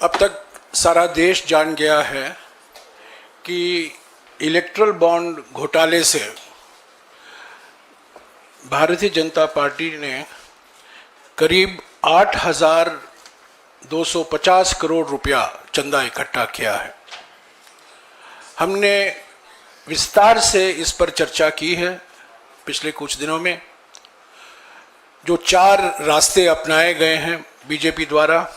अब तक सारा देश जान गया है कि इलेक्ट्रल बॉन्ड घोटाले से भारतीय जनता पार्टी ने करीब 8,250 करोड़ रुपया चंदा इकट्ठा किया है। हमने विस्तार से इस पर चर्चा की है पिछले कुछ दिनों में। जो 4 रास्ते अपनाए गए हैं बीजेपी द्वारा,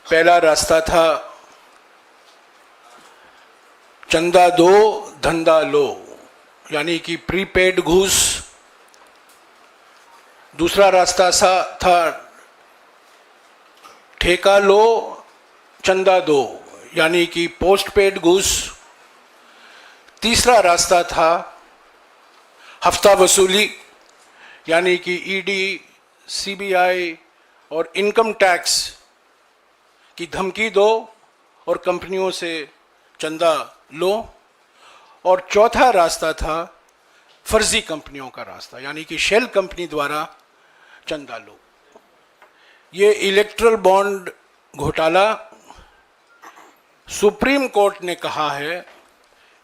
पहला रास्ता था चंदा दो धंधा लो, यानी कि प्रीपेड घूस। दूसरा रास्ता था ठेका लो चंदा दो, यानी कि पोस्ट पेड घूस। तीसरा रास्ता था हफ्ता वसूली, यानी कि ईडी, सीबीआई और इनकम टैक्स की धमकी दो और कंपनियों से चंदा लो। और चौथा रास्ता था फर्जी कंपनियों का रास्ता, यानी कि शेल कंपनी द्वारा चंदा लो। ये इलेक्ट्रल बॉन्ड घोटाला सुप्रीम कोर्ट ने कहा है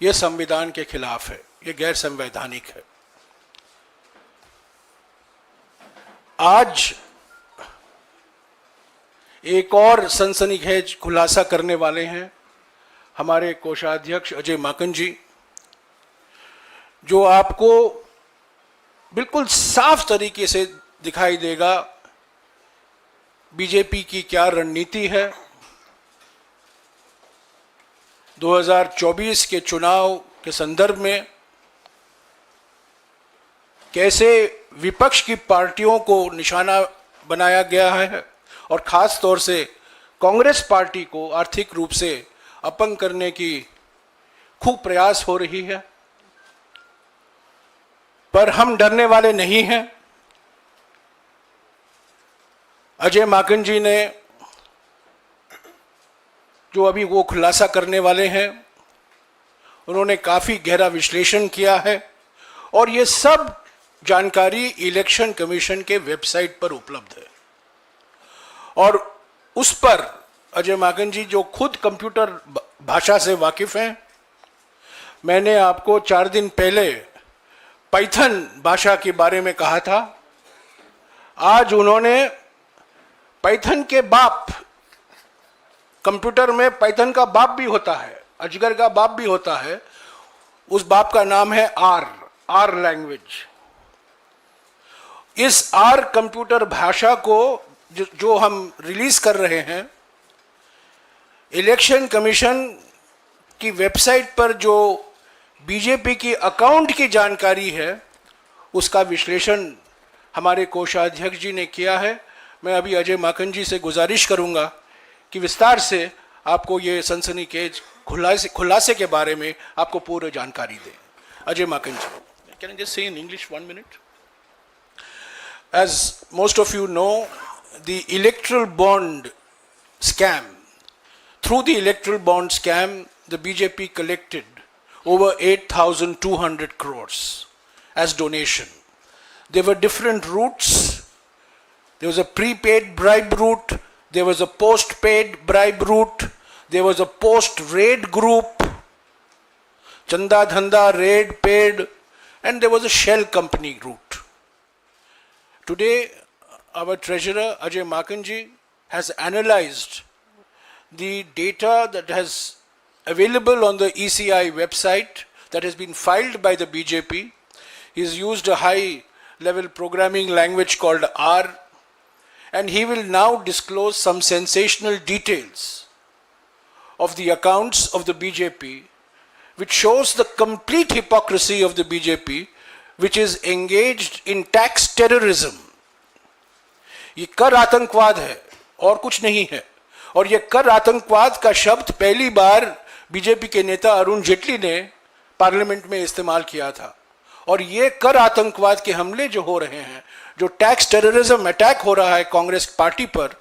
ये संविधान के खिलाफ है, ये गैर संवैधानिक है। आज एक और सनसनीखेज खुलासा करने वाले हैं हमारे कोषाध्यक्ष अजय माकन जी, जो आपको बिल्कुल साफ तरीके से दिखाई देगा बीजेपी की क्या रणनीति है। 2024 के चुनाव के संदर्भ में कैसे विपक्ष की पार्टियों को निशाना बनाया गया है और खास तौर से कांग्रेस पार्टी को आर्थिक रूप से अपंग करने की खूब प्रयास हो रही है। पर हम डरने वाले नहीं हैं। अजय माकन जी ने जो अभी वो खुलासा करने वाले हैं, उन्होंने काफ़ी गहरा विश्लेषण किया है और ये सब जानकारी इलेक्शन कमीशन के वेबसाइट पर उपलब्ध है। और उस पर अजय माकन जी, जो खुद कंप्यूटर भाषा से वाकिफ हैं, मैंने आपको 4 दिन पहले पाइथन भाषा के बारे में कहा था। आज उन्होंने पाइथन के बाप, कंप्यूटर में पाइथन का बाप भी होता है, अजगर का बाप भी होता है, उस बाप का नाम है आर लैंग्वेज। इस आर कंप्यूटर भाषा को जो हम रिलीज कर रहे हैं, इलेक्शन कमीशन की वेबसाइट पर जो बीजेपी की अकाउंट की जानकारी है, उसका विश्लेषण हमारे कोषाध्यक्ष जी ने किया है। मैं अभी अजय माकन जी से गुजारिश करूंगा कि विस्तार से आपको ये सनसनीखेज खुलासे के बारे में आपको पूरी जानकारी दें। Ajay Maken ji, can I just say in English 1 minute? As most of you know, the electoral bond scam, through the electoral bond scam, the BJP collected over 8,200 crores as donation. There were different routes. There was a prepaid bribe route, there was a post-paid bribe route, there was a post-raid group, Chanda Dhanda, raid, paid, and there was a shell company route. Today, our treasurer Ajay Makan ji has analyzed the data that has available on the ECI website that has been filed by the BJP. He's used a high-level programming language called R, and he will now disclose some sensational details of the accounts of the BJP, which shows the complete hypocrisy of the BJP, which is engaged in tax terrorism. ये कर आतंकवाद है और कुछ नहीं है। और ये कर आतंकवाद का शब्द पहली बार बीजेपी के नेता अरुण जेटली ने पार्लियामेंट में इस्तेमाल किया था। और ये कर आतंकवाद के हमले जो हो रहे हैं, जो टैक्स टेररिज्म अटैक हो रहा है कांग्रेस पार्टी पर,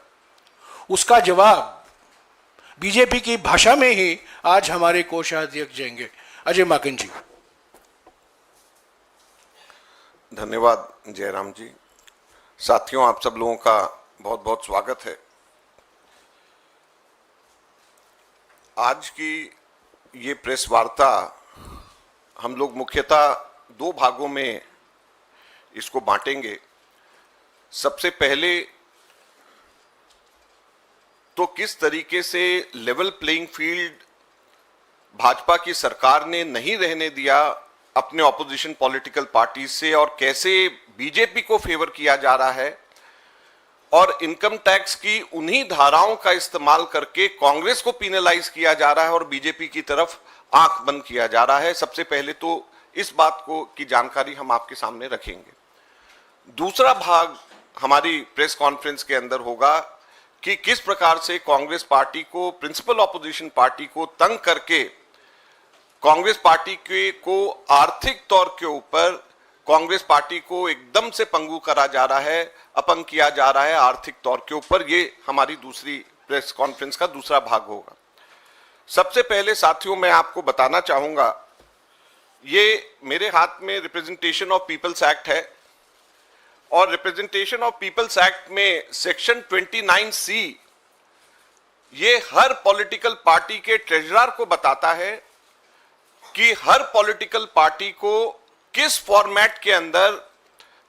उसका जवाब बीजेपी की भाषा में ही आज हमारे कोषाध्यक्ष देंगे। अजय माकन जी। धन्यवाद जयराम जी। साथियों, आप सब लोगों का बहुत बहुत स्वागत है। आज की ये प्रेस वार्ता हम लोग मुख्यतः दो भागों में इसको बांटेंगे। सबसे पहले तो किस तरीके से लेवल प्लेइंग फील्ड भाजपा की सरकार ने नहीं रहने दिया अपने ऑपोजिशन पॉलिटिकल पार्टी से, और कैसे बीजेपी को फेवर किया जा रहा है और इनकम टैक्स की उन्हीं धाराओं का इस्तेमाल करके कांग्रेस को पिनलाइज किया जा रहा है और बीजेपी की तरफ आंख बंद किया जा रहा है। सबसे पहले तो इस बात को की जानकारी हम आपके सामने रखेंगे। दूसरा भाग हमारी प्रेस कॉन्फ्रेंस के अंदर होगा कि किस प्रकार से कांग्रेस पार्टी को, प्रिंसिपल ऑपोजिशन पार्टी को तंग करके कांग्रेस पार्टी को आर्थिक तौर के ऊपर कांग्रेस पार्टी को एकदम से पंगु करा जा रहा है, अपंग किया जा रहा है आर्थिक तौर के ऊपर। ये हमारी दूसरी प्रेस कॉन्फ्रेंस का दूसरा भाग होगा। सबसे पहले साथियों मैं आपको बताना चाहूंगा, ये मेरे हाथ में रिप्रेजेंटेशन ऑफ पीपल्स एक्ट है और रिप्रेजेंटेशन ऑफ पीपल्स एक्ट में सेक्शन 29C ये हर पॉलिटिकल पार्टी के ट्रेजरर को बताता है कि हर पॉलिटिकल पार्टी को किस फॉर्मेट के अंदर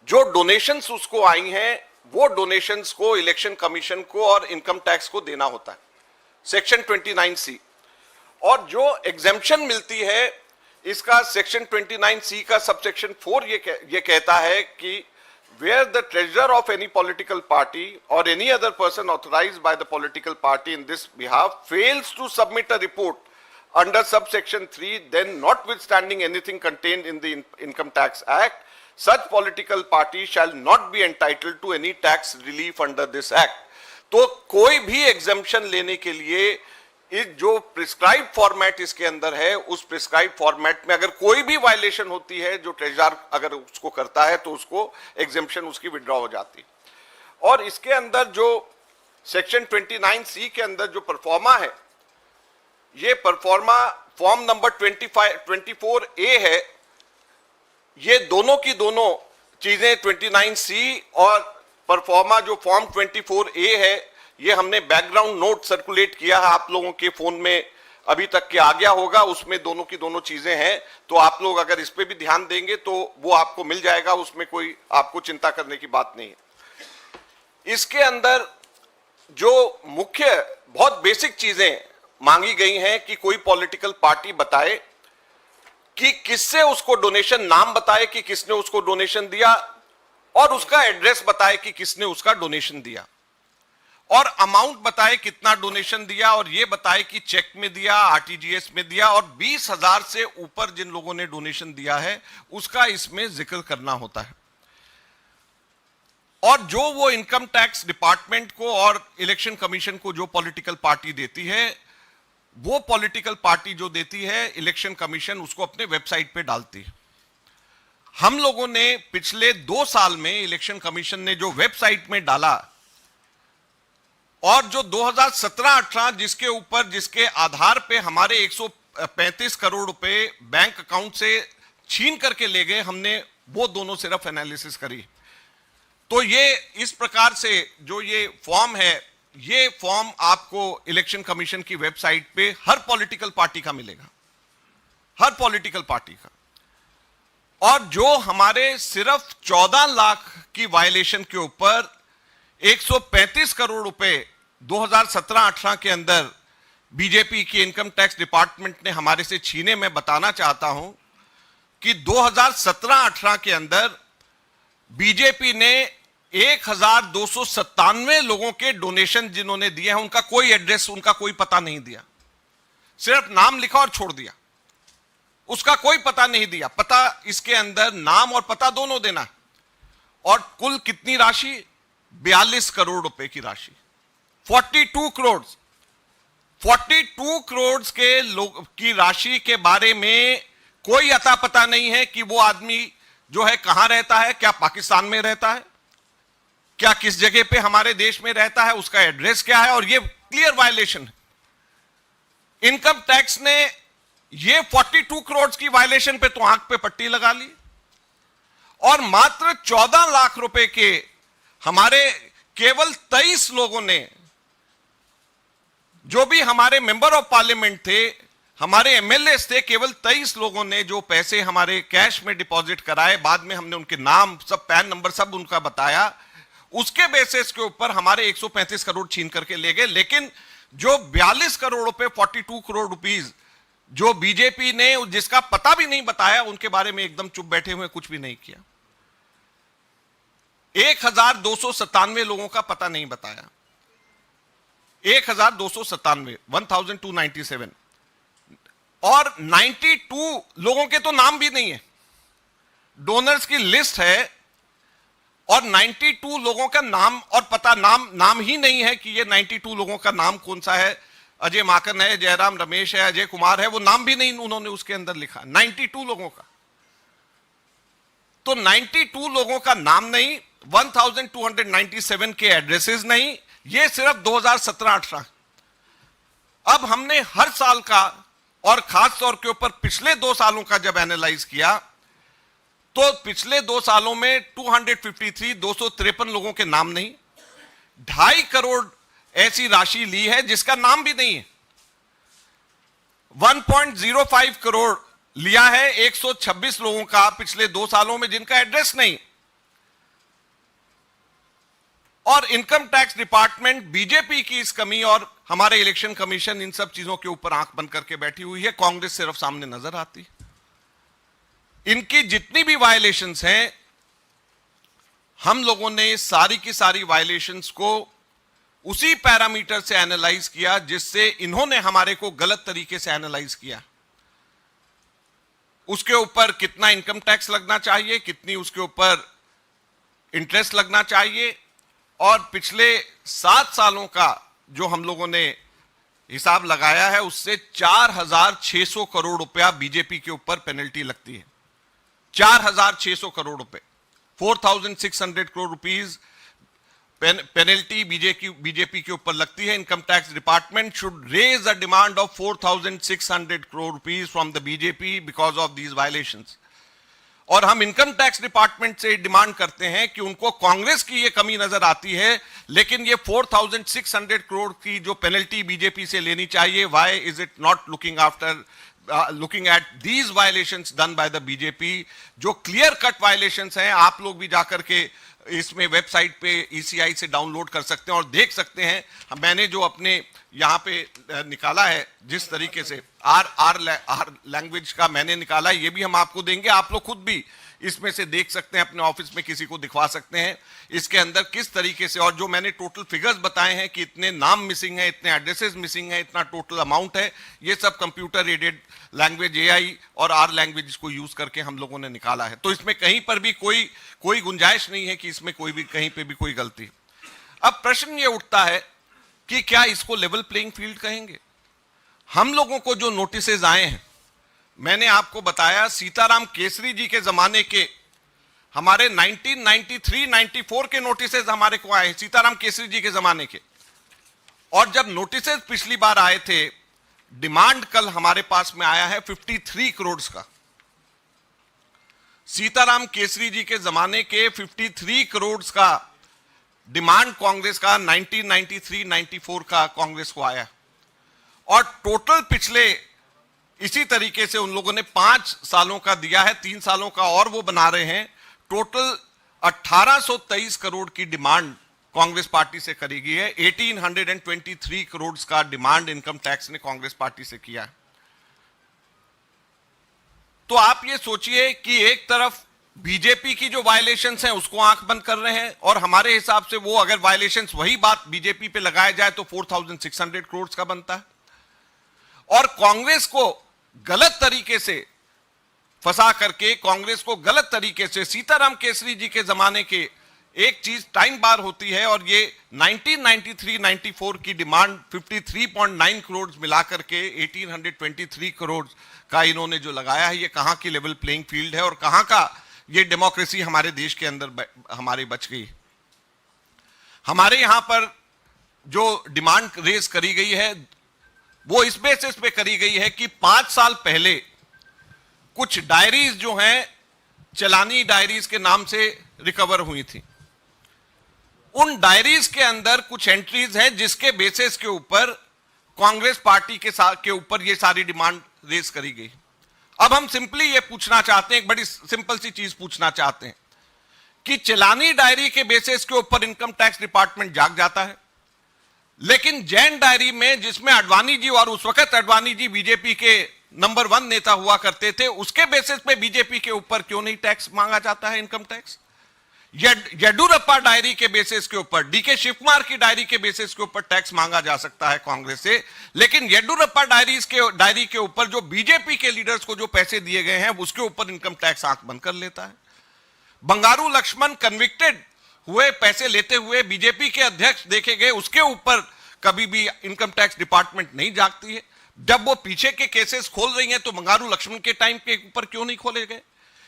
जो डोनेशंस उसको आई हैं वो डोनेशंस को इलेक्शन कमीशन को और इनकम टैक्स को देना होता है, सेक्शन 29C। और जो एग्जेम्पशन मिलती है इसका सेक्शन 29C का सबसेक्शन 4 ये कहता है कि where the treasurer of any political party or any other person authorized by the political party in this behalf fails to submit a report under subsection 3, then notwithstanding anything contained in the Income Tax Act, such political party shall not be entitled to any tax relief under this act. तो कोई भी exemption लेने के लिए इस जो prescribe format इसके अंदर है उस प्रिस्क्राइब फॉर्मेट में अगर कोई भी वायलेशन होती है, जो ट्रेजरर अगर उसको करता है तो उसको एग्जेम्पशन उसकी विड्रॉ हो जाती। और इसके अंदर जो सेक्शन 29C के अंदर जो परफॉर्मा है, ये परफॉर्मा फॉर्म नंबर 24A है। ये दोनों की दोनों चीजें 29C और परफॉर्मा जो फॉर्म 24A है, ये हमने बैकग्राउंड नोट सर्कुलेट किया है, आप लोगों के फोन में अभी तक के आ गया होगा, उसमें दोनों की दोनों चीजें हैं। तो आप लोग अगर इस पे भी ध्यान देंगे तो वो आपको मिल जाएगा, उसमें कोई आपको चिंता करने की बात नहीं है। इसके अंदर जो मुख्य बहुत बेसिक चीजें मांगी गई हैं कि कोई पॉलिटिकल पार्टी बताए कि किससे उसको डोनेशन, नाम बताए कि किसने उसको डोनेशन दिया और उसका एड्रेस बताए कि किसने उसका डोनेशन दिया, और अमाउंट बताए कितना डोनेशन दिया, और ये बताए कि चेक में दिया, आरटीजीएस में दिया, और 20,000 से ऊपर जिन लोगों ने डोनेशन दिया है उसका इसमें जिक्र करना होता है। और जो वो इनकम टैक्स डिपार्टमेंट को और इलेक्शन कमीशन को जो पॉलिटिकल पार्टी देती है, वो पॉलिटिकल पार्टी जो देती है इलेक्शन कमीशन उसको अपने वेबसाइट पे डालती है। हम लोगों ने पिछले 2 साल में इलेक्शन कमीशन ने जो वेबसाइट में डाला और जो 2017-18 जिसके ऊपर, जिसके आधार पे हमारे 135 करोड़ रुपए बैंक अकाउंट से छीन करके ले गए, हमने वो दोनों सिर्फ एनालिसिस करी। तो ये इस प्रकार से जो ये फॉर्म है, ये फॉर्म आपको इलेक्शन कमीशन की वेबसाइट पे हर पॉलिटिकल पार्टी का मिलेगा, हर पॉलिटिकल पार्टी का। और जो हमारे सिर्फ 14 लाख की वायलेशन के ऊपर 135 करोड़ रुपए 2017-18 के अंदर बीजेपी की इनकम टैक्स डिपार्टमेंट ने हमारे से छीने, मैं बताना चाहता हूं कि 2017-18 के अंदर बीजेपी ने 1297 लोगों के डोनेशन जिन्होंने दिए हैं उनका कोई एड्रेस, उनका कोई पता नहीं दिया, सिर्फ नाम लिखा और छोड़ दिया, उसका कोई पता नहीं दिया। पता इसके अंदर नाम और पता दोनों देना है। और कुल कितनी राशि? 42 करोड़ रुपए की राशि, 42 करोड़ के लोग की राशि के बारे में कोई अता पता नहीं है कि वो आदमी जो है कहां रहता है, क्या पाकिस्तान में रहता है, क्या किस जगह पे हमारे देश में रहता है, उसका एड्रेस क्या है। और ये क्लियर वायलेशन है। इनकम टैक्स ने ये 42 करोड़ की वायलेशन पे तो आंख पे पट्टी लगा ली, और मात्र 14 लाख रुपए के हमारे केवल 23 लोगों ने जो भी हमारे मेंबर ऑफ पार्लियामेंट थे, हमारे एमएलए थे, केवल 23 लोगों ने जो पैसे हमारे कैश में डिपॉजिट कराए, बाद में हमने उनके नाम, सब पैन नंबर सब उनका बताया, उसके बेसिस के ऊपर हमारे 135 करोड़ छीन करके ले गए। लेकिन जो 42 करोड़ रुपए, 42 करोड़ रुपीस जो बीजेपी ने, जिसका पता भी नहीं बताया, उनके बारे में एकदम चुप बैठे हुए, कुछ भी नहीं किया। 1297 लोगों का पता नहीं बताया, 1297, 1297, और 92 लोगों के तो नाम भी नहीं है। डोनर्स की लिस्ट है और 92 लोगों का नाम और पता, नाम ही नहीं है कि ये 92 लोगों का नाम कौन सा है। अजय माकन है, जयराम रमेश है, अजय कुमार है, वो नाम भी नहीं उन्होंने उसके अंदर लिखा। 92 लोगों का, तो 92 लोगों का नाम नहीं, 1297 के एड्रेसेस नहीं, ये सिर्फ 2017-18। अब हमने हर साल का और खास तौर के ऊपर पिछले 2 सालों का जब एनालाइज किया, तो पिछले 2 सालों में 253 लोगों के नाम नहीं, 2.5 करोड़ ऐसी राशि ली है जिसका नाम भी नहीं है, 1.05 करोड़ लिया है 126 लोगों का पिछले 2 सालों में जिनका एड्रेस नहीं। और इनकम टैक्स डिपार्टमेंट, बीजेपी की इस कमी और हमारे इलेक्शन कमीशन इन सब चीजों के ऊपर आंख बंद करके बैठी हुई है। कांग्रेस सिर्फ सामने नजर आती है। इनकी जितनी भी वायलेशंस हैं, हम लोगों ने सारी की सारी वायलेशंस को उसी पैरामीटर से एनालाइज किया जिससे इन्होंने हमारे को गलत तरीके से एनालाइज किया। उसके ऊपर कितना इनकम टैक्स लगना चाहिए, कितनी उसके ऊपर इंटरेस्ट लगना चाहिए, और पिछले 7 सालों का जो हम लोगों ने हिसाब लगाया है, उससे 4,600 करोड़ रुपया बीजेपी के ऊपर पेनल्टी लगती है। 4,600 करोड़ रुपए, 4,600 करोड़ रुपीज पेनल्टी बीजेपी के ऊपर लगती है। Income tax department should raise a demand of 4,600 crore rupees from the BJP because of these violations. और हम इनकम टैक्स डिपार्टमेंट से डिमांड करते हैं कि उनको कांग्रेस की ये कमी नजर आती है, लेकिन ये 4,600 करोड़ की जो पेनल्टी बीजेपी से लेनी चाहिए, why is it not looking at these violations done by the BJP, जो क्लियर कट वायलेशंस हैं। आप लोग भी जाकर के इसमें वेबसाइट पे ईसीआई से डाउनलोड कर सकते हैं और देख सकते हैं। मैंने जो अपने यहाँ पे निकाला है, जिस तरीके से आर लैंग्वेज का मैंने निकाला है, ये भी हम आपको देंगे। आप लोग खुद भी इसमें से देख सकते हैं, अपने ऑफिस में किसी को दिखवा सकते हैं इसके अंदर किस तरीके से, और जो मैंने टोटल फिगर्स बताए हैं कि इतने नाम मिसिंग है, इतने एड्रेसेस मिसिंग है, इतना टोटल अमाउंट है, ये सब कंप्यूटर एडेड लैंग्वेज एआई और आर लैंग्वेज को यूज करके हम लोगों ने निकाला है। तो इसमें कहीं पर भी कोई गुंजाइश नहीं है कि इसमें कोई भी कहीं पे भी कोई गलती। अब प्रश्न ये उठता है कि क्या इसको लेवल प्लेइंग फील्ड कहेंगे? हम लोगों को जो नोटिसेज आए हैं, मैंने आपको बताया सीताराम केसरी जी के जमाने के हमारे 1993-94 के नोटिसेज हमारे को आए, सीताराम केसरी जी के जमाने के। और जब नोटिसेज पिछली बार आए थे, डिमांड कल हमारे पास में आया है 53 करोड़ का। सीताराम केसरी जी के जमाने के 53 करोड़ का डिमांड कांग्रेस का 1993-94 का कांग्रेस को आया। और टोटल पिछले इसी तरीके से उन लोगों ने 5 सालों का दिया है, 3 सालों का और वो बना रहे हैं। टोटल 1823 करोड़ की डिमांड कांग्रेस पार्टी से करी गई है। 1823 करोड़ का डिमांड इनकम टैक्स ने कांग्रेस पार्टी से किया है। तो आप ये सोचिए कि एक तरफ बीजेपी की जो वायलेशंस हैं उसको आंख बंद कर रहे हैं, और हमारे हिसाब से वो अगर वायलेशंस वही बात बीजेपी पे लगाया जाए तो 4,600 करोड़ का बनता है। और कांग्रेस को गलत तरीके से फंसा करके, कांग्रेस को गलत तरीके से सीताराम केसरी जी के जमाने के एक चीज टाइम बार होती है, और ये 1993-94 की डिमांड 53.9 करोड़ मिलाकर के 1823 करोड़ का इन्होंने जो लगाया है, ये कहां की लेवल प्लेइंग फील्ड है और कहां का ये डेमोक्रेसी हमारे देश के अंदर हमारी बच गई। हमारे यहां पर जो डिमांड रेज करी गई है वो इस बेसिस पे करी गई है कि 5 साल पहले कुछ डायरीज जो हैं चलानी डायरीज के नाम से रिकवर हुई थी। उन डायरीज के अंदर कुछ एंट्रीज हैं जिसके बेसिस के ऊपर कांग्रेस पार्टी के ऊपर ये सारी डिमांड रेस करी गई। अब हम सिंपली ये पूछना चाहते हैं, एक बड़ी सिंपल सी चीज पूछना चाहते हैं कि चलानी डायरी के बेसिस के ऊपर इनकम टैक्स डिपार्टमेंट जाग जाता है, लेकिन जैन डायरी में जिसमें अडवाणी जी, और उस वक्त अडवाणी जी बीजेपी के नंबर 1 नेता हुआ करते थे, उसके बेसिस पे बीजेपी के ऊपर क्यों नहीं टैक्स मांगा जाता है, इनकम टैक्स? येडुरप्पा डायरी के बेसिस के ऊपर, डीके शिव कुमार की डायरी के बेसिस के ऊपर टैक्स मांगा जा सकता है कांग्रेस से, लेकिन येडुरप्पा डायरी के ऊपर जो बीजेपी के लीडर्स को जो पैसे दिए गए हैं उसके ऊपर इनकम टैक्स आंख बंद कर लेता है। बंगारू लक्ष्मण कन्विक्टेड हुए, पैसे लेते हुए बीजेपी के अध्यक्ष देखे गए, उसके ऊपर कभी भी इनकम टैक्स डिपार्टमेंट नहीं जागती है। जब वो पीछे के केसेस खोल रही हैं तो बंगारू लक्ष्मण के टाइम के ऊपर क्यों नहीं खोले गए?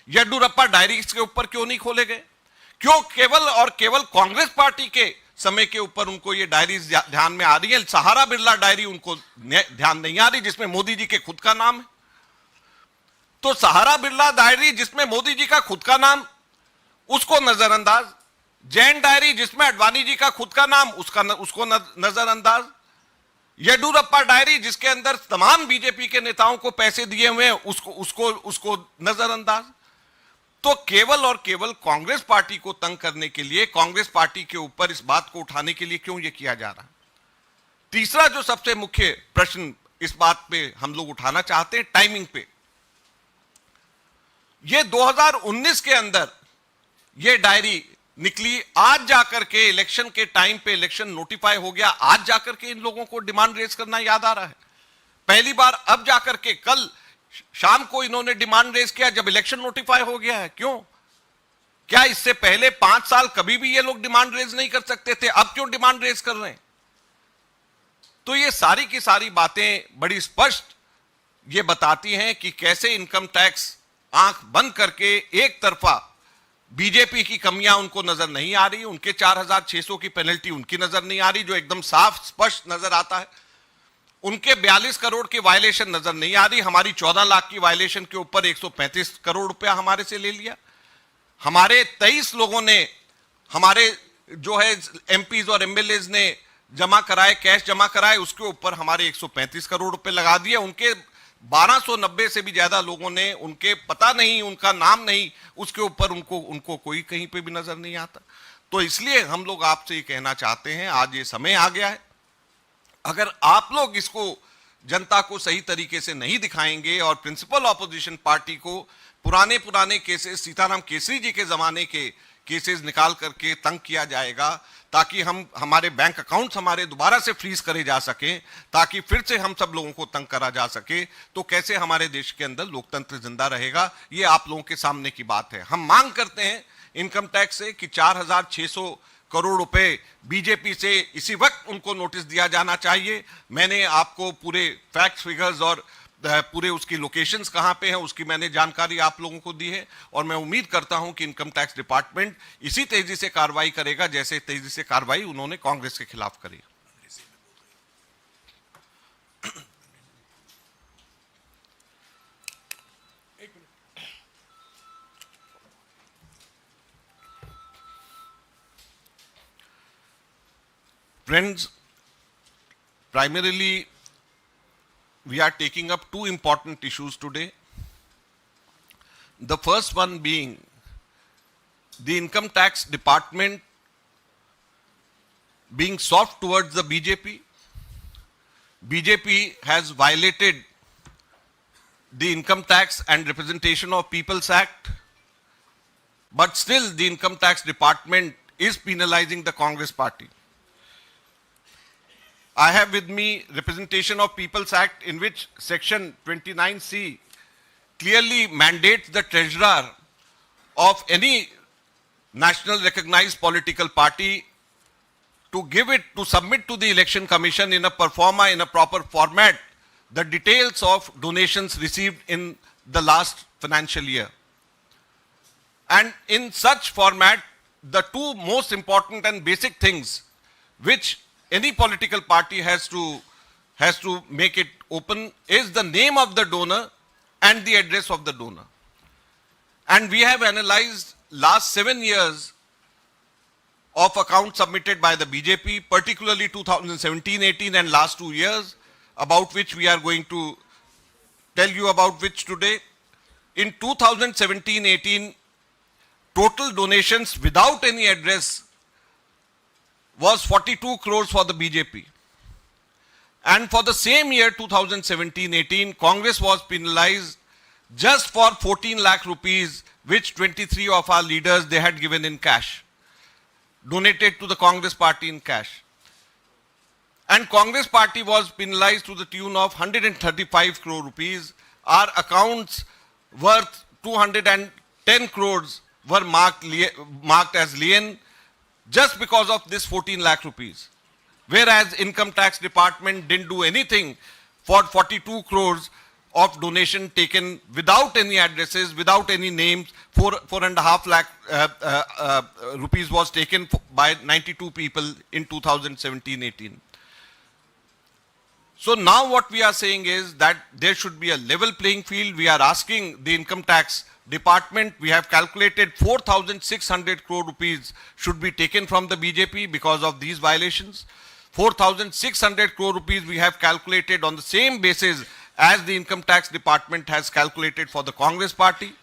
येडुरप्पा डायरीज के ऊपर क्यों नहीं खोले गए? क्यों केवल और केवल कांग्रेस पार्टी के समय के ऊपर उनको ये डायरीज ध्यान में आ रही है? सहारा बिरला डायरी उनको ध्यान नहीं आ रही, जिसमें मोदी जी के खुद का नाम है। तो सहारा बिरला डायरी जिसमें मोदी जी का खुद का नाम, उसको नजरअंदाज। जैन डायरी जिसमें अडवाणी जी का खुद का नाम, उसको नजरअंदाज। येडुरप्पा डायरी जिसके अंदर तमाम बीजेपी के नेताओं को पैसे दिए हुए हैं, उसको नजरअंदाज। तो केवल और केवल कांग्रेस पार्टी को तंग करने के लिए, कांग्रेस पार्टी के ऊपर इस बात को उठाने के लिए क्यों यह किया जा रहा है? तीसरा जो सबसे मुख्य प्रश्न इस बात पे हम लोग उठाना चाहते हैं, टाइमिंग पे। ये 2019 के अंदर ये डायरी निकली, आज जाकर के इलेक्शन के टाइम पे इलेक्शन नोटिफाई हो गया, आज जाकर के इन लोगों को डिमांड रेज करना याद आ रहा है। पहली बार अब जाकर के कल शाम को इन्होंने डिमांड रेज किया जब इलेक्शन नोटिफाई हो गया है। क्यों? क्या इससे पहले 5 साल कभी भी ये लोग डिमांड रेज नहीं कर सकते थे? अब क्यों डिमांड रेज कर रहे हैं? तो ये सारी की सारी बातें बड़ी स्पष्ट ये बताती हैं कि कैसे इनकम टैक्स आंख बंद करके एक तरफा बीजेपी की कमियां उनको नजर नहीं आ रही, उनके 4600 की पेनल्टी उनकी नजर नहीं आ रही जो एकदम साफ स्पष्ट नजर आता है, उनके 42 करोड़ की वायलेशन नजर नहीं आ रही, हमारी 14 लाख की वायलेशन के ऊपर 135 करोड़ रुपया हमारे से ले लिया, हमारे 23 लोगों ने, हमारे जो है एमपीज और एमएलएज ने जमा कराए, कैश जमा कराए, उसके ऊपर हमारे 135 करोड़ रुपए लगा दिए, उनके 1290 से भी ज्यादा लोगों ने, उनके पता नहीं, उनका नाम नहीं, उसके ऊपर उनको कोई कहीं पे भी नजर नहीं आता। तो इसलिए हम लोग आपसे ये कहना चाहते हैं, आज ये समय आ गया है, अगर आप लोग इसको जनता को सही तरीके से नहीं दिखाएंगे और प्रिंसिपल ऑपोजिशन पार्टी को पुराने केसेस, सीताराम केसरी जी के जमाने के केसेस निकाल करके तंग किया जाएगा, ताकि हमारे बैंक अकाउंट्स हमारे दोबारा से फ्रीज करे जा सकें, ताकि फिर से हम सब लोगों को तंग करा जा सके, तो कैसे हमारे देश के अंदर लोकतंत्र जिंदा रहेगा? ये आप लोगों के सामने की बात है। हम मांग करते हैं इनकम टैक्स से कि 4600 करोड़ रुपए बीजेपी से इसी वक्त उनको नोटिस दिया जाना चाहिए। मैंने आपको पूरे फैक्ट्स, फिगर्स और पूरे उसकी लोकेशंस कहां पे हैं उसकी मैंने जानकारी आप लोगों को दी है, और मैं उम्मीद करता हूं कि इनकम टैक्स डिपार्टमेंट इसी तेजी से कार्रवाई करेगा जैसे तेजी से कार्रवाई उन्होंने कांग्रेस के खिलाफ करी। Friends, primarily we are taking up two important issues today. The first one being the income tax department being soft towards the BJP. BJP has violated the Income Tax and Representation of People's Act, but still the Income Tax Department is penalizing the Congress party. I have with me Representation of People's Act, in which section 29C clearly mandates the treasurer of any national recognized political party to submit to the Election Commission in a proper format the details of donations received in the last financial year. And in such format, the two most important and basic things which any political party has to make it open is the name of the donor and the address of the donor. And we have analyzed last 7 years of accounts submitted by the BJP, particularly 2017-18 and last 2 years. about which we are going to tell you about which today. In 2017-18, total donations without any address was 42 crores for the BJP. And for the same year, 2017-18, Congress was penalized just for 14 lakh rupees, which 23 of our leaders, they had given in cash, donated to the Congress party in cash. And Congress party was penalized to the tune of 135 crore rupees. Our accounts worth 210 crores were marked as lien just because of this 14 lakh rupees. Whereas income tax department didn't do anything for 42 crores of donation taken without any addresses, without any names. 4.5 lakh rupees was taken by 92 people in 2017-18. So now what we are saying is that there should be a level playing field. We are asking the income tax department, we have calculated 4,600 crore rupees should be taken from the BJP because of these violations. 4,600 crore rupees we have calculated on the same basis as the income tax department has calculated for the Congress party.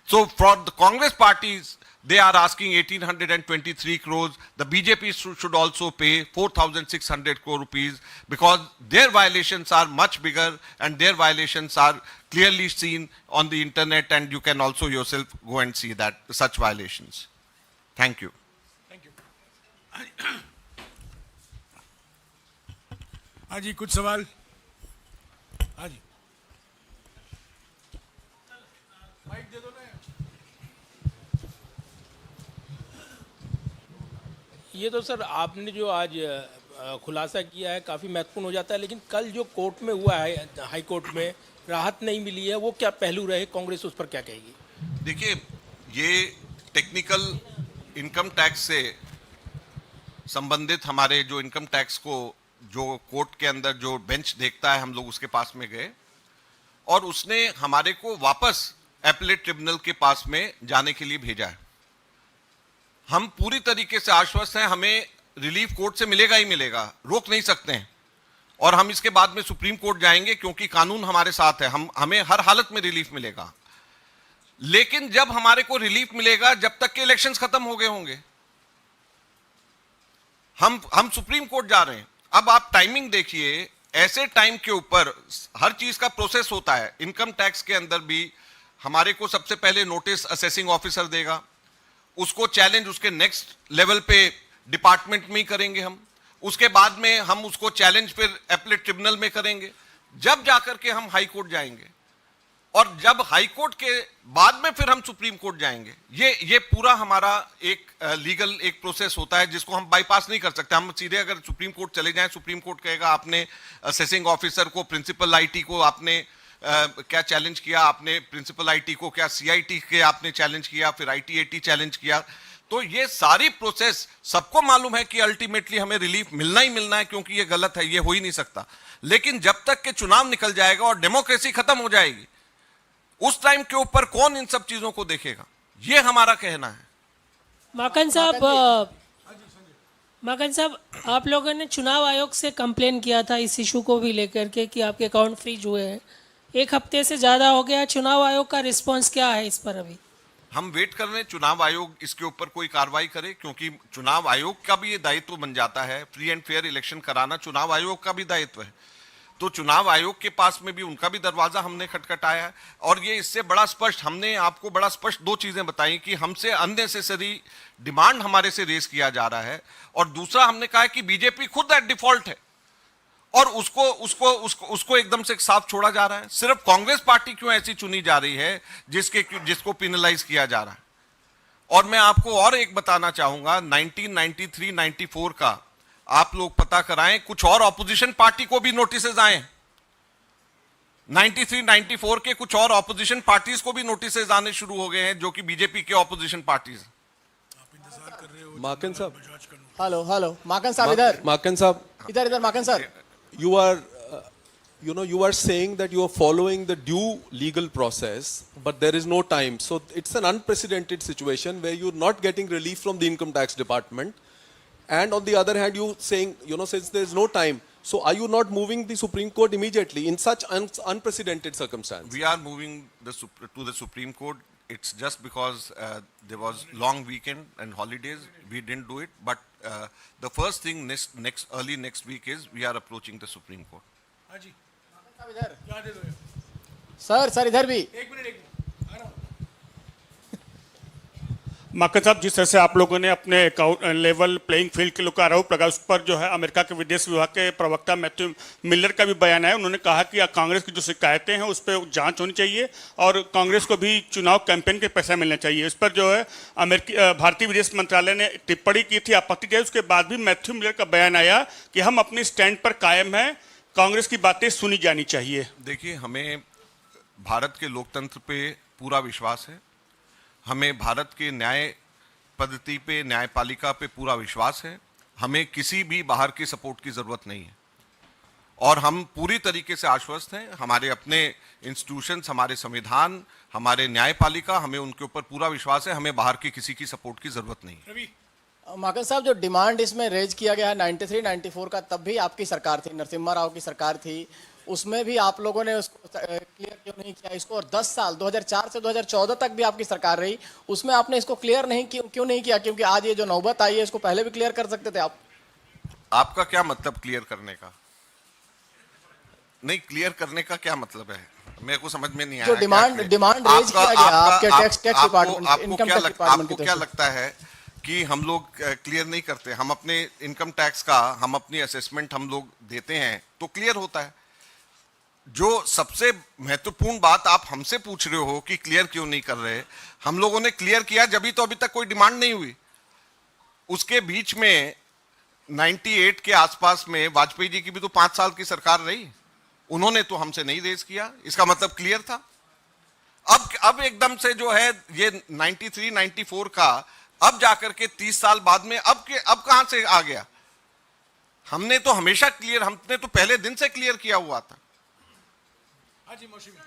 So for the Congress parties, they are asking 1,823 crores. The BJP should also pay 4,600 crore rupees because their violations are much bigger and their violations are clearly seen on the internet, and you can also yourself go and see that such violations. Thank you. Thank you. हाँ जी, कुछ सवाल? हाँ जी, mic दे दो ना। ये तो sir आपने जो आज खुलासा किया है काफ़ी महत्वपूर्ण हो जाता है, लेकिन कल जो कोर्ट में हुआ है, हाई कोर्ट में राहत नहीं मिली है, वो क्या पहलू रहे? कांग्रेस उस पर क्या कहेगी? देखिए, ये टेक्निकल इनकम टैक्स से संबंधित हमारे जो इनकम टैक्स को जो कोर्ट के अंदर जो बेंच देखता है, हम लोग उसके पास में गए और उसने हमारे को वापस एपेलेट ट्रिब्यूनल के पास में जाने के लिए भेजा है। हम पूरी तरीके से आश्वस्त हैं, हमें रिलीफ कोर्ट से मिलेगा ही मिलेगा, रोक नहीं सकते हैं। और हम इसके बाद में सुप्रीम कोर्ट जाएंगे क्योंकि कानून हमारे साथ है, हमें हर हालत में रिलीफ मिलेगा। लेकिन जब हमारे को रिलीफ मिलेगा, जब तक के इलेक्शंस खत्म हो गए होंगे। हम सुप्रीम कोर्ट जा रहे हैं। अब आप टाइमिंग देखिए, ऐसे टाइम के ऊपर हर चीज का प्रोसेस होता है। इनकम टैक्स के अंदर भी हमारे को सबसे पहले नोटिस असेसिंग ऑफिसर देगा, उसको चैलेंज उसके नेक्स्ट लेवल पे डिपार्टमेंट में ही करेंगे हम, उसके बाद में हम उसको चैलेंज फिर एपेलेट ट्रिब्यूनल में करेंगे, जब जाकर के हम हाई कोर्ट जाएंगे और जब हाई कोर्ट के बाद में फिर हम सुप्रीम कोर्ट जाएंगे। ये पूरा हमारा एक लीगल एक प्रोसेस होता है जिसको हम बाईपास नहीं कर सकते। हम सीधे अगर सुप्रीम कोर्ट चले जाएं, सुप्रीम कोर्ट कहेगा आपने असेसिंग ऑफिसर को, प्रिंसिपल आईटी को आपने क्या चैलेंज किया, आपने प्रिंसिपल आईटी को क्या सीआईटी के आपने चैलेंज किया, फिर आईटीएटी चैलेंज किया। तो ये सारी प्रोसेस सबको मालूम है कि अल्टीमेटली हमें रिलीफ मिलना ही मिलना है, क्योंकि ये गलत है, ये हो ही नहीं सकता। लेकिन जब तक के चुनाव निकल जाएगा और डेमोक्रेसी खत्म हो जाएगी, उस टाइम के ऊपर कौन इन सब चीजों को देखेगा? ये हमारा कहना है। माकन साहब, आप लोगों ने चुनाव आयोग से कंप्लेन किया था इस इशू को भी लेकर के कि आपके अकाउंट फ्रीज हुए हैं। एक हफ्ते से ज्यादा हो गया, चुनाव आयोग का रिस्पांस क्या है इस पर? अभी हम वेट कर रहे हैं चुनाव आयोग इसके ऊपर कोई कार्रवाई करे, क्योंकि चुनाव आयोग का भी ये दायित्व बन जाता है, फ्री एंड फेयर इलेक्शन कराना चुनाव आयोग का भी दायित्व है। तो चुनाव आयोग के पास में भी उनका भी दरवाजा हमने खटखटाया है। और ये इससे बड़ा स्पष्ट, हमने आपको बड़ा स्पष्ट दो चीजें बताई कि हमसे अननेसेसरी डिमांड हमारे से रेस किया जा रहा है, और दूसरा हमने कहा है कि बीजेपी खुद एट डिफॉल्ट है और उसको एकदम से साफ छोड़ा जा रहा है। सिर्फ कांग्रेस पार्टी क्यों ऐसी चुनी जा रही है जिसको पिनलाइज किया जा रहा है? और मैं आपको और एक बताना चाहूंगा, 1993-94 का आप लोग पता कराएं, कुछ और ऑपोजिशन पार्टी को भी नोटिसेज आए। 93-94 के कुछ और ऑपोजिशन पार्टीज को भी नोटिसेज आने शुरू हो गए हैं, जो कि बीजेपी के ऑपोजिशन पार्टीज। माकन साहब, हेलो माकन साहब इधर, माकन साहब, इधर माकन sir. you are saying that you are following the due legal process, but there is no time. So it's an unprecedented situation where you're not getting relief from the income tax department, and on the other hand you saying, since there is no time, So are you not moving the Supreme Court immediately in such unprecedented circumstances? We are moving to the Supreme Court. It's just because there was long weekend and holidays, we didn't do it. But the first thing early next week is we are approaching the Supreme Court. हाँ जी, साहब इधर क्या दे दो ये? Sir इधर भी एक minute आ रहा हूँ। माकन साहब, जिस तरह से आप लोगों ने अपने लेवल प्लेइंग फील्ड के लोग आरोप लगा, उस पर जो है अमेरिका के विदेश विभाग के प्रवक्ता मैथ्यू मिलर का भी बयान है। उन्होंने कहा कि कांग्रेस की जो शिकायतें हैं उस पर जांच होनी चाहिए और कांग्रेस को भी चुनाव कैंपेन के पैसा मिलना चाहिए। इस पर जो है भारतीय विदेश मंत्रालय ने टिप्पणी की थी, आपत्ति की। उसके बाद भी मैथ्यू मिलर का बयान आया कि हम अपनी स्टैंड पर कायम हैं, कांग्रेस की बातें सुनी जानी चाहिए। देखिए, हमें भारत के लोकतंत्र पे पूरा विश्वास है, हमें भारत के न्याय पद्धति पे, न्यायपालिका पे पूरा विश्वास है। हमें किसी भी बाहर की सपोर्ट की जरूरत नहीं है और हम पूरी तरीके से आश्वस्त हैं। हमारे अपने इंस्टीट्यूशंस, हमारे संविधान, हमारे न्यायपालिका, हमें उनके ऊपर पूरा विश्वास है। हमें बाहर की किसी की सपोर्ट की जरूरत नहीं है। रवि, माकन साहब, जो डिमांड इसमें रेज किया गया है 93-94 का, तब भी आपकी सरकार थी, नरसिम्हा राव की सरकार थी, उसमें भी आप लोगों ने उसको क्लियर क्यों नहीं किया इसको? और 10 साल 2004 से 2014 तक भी आपकी सरकार रही, उसमें आपने इसको क्लियर नहीं क्यों नहीं किया? क्योंकि आज ये जो नौबत आई है इसको पहले भी क्लियर कर सकते थे आप। आपका क्या मतलब क्लियर करने का? नहीं, क्लियर करने का क्या मतलब है? मेरे को समझ में नहीं आया। जो डिमांड रेज किया गया आपके tax department, income tax department की आपको क्या लगता है कि हम लोग क्लियर नहीं करते? हम अपने इनकम टैक्स का, हम अपनी असेसमेंट हम लोग देते हैं तो क्लियर होता है। जो सबसे महत्वपूर्ण बात आप हमसे पूछ रहे हो कि क्लियर क्यों नहीं कर रहे, हम लोगों ने क्लियर किया जब तो अभी तक कोई डिमांड नहीं हुई। उसके बीच में 98 के आसपास में वाजपेयी जी की भी तो 5 साल की सरकार रही, उन्होंने तो हमसे नहीं रेज किया, इसका मतलब क्लियर था। अब एकदम से जो है ये 93-94 का अब जाकर के 30 साल बाद में अब कहां से आ गया? हमने तो हमेशा क्लियर, हमने तो पहले दिन से क्लियर किया हुआ था। हाँ जी, मौसमी। जो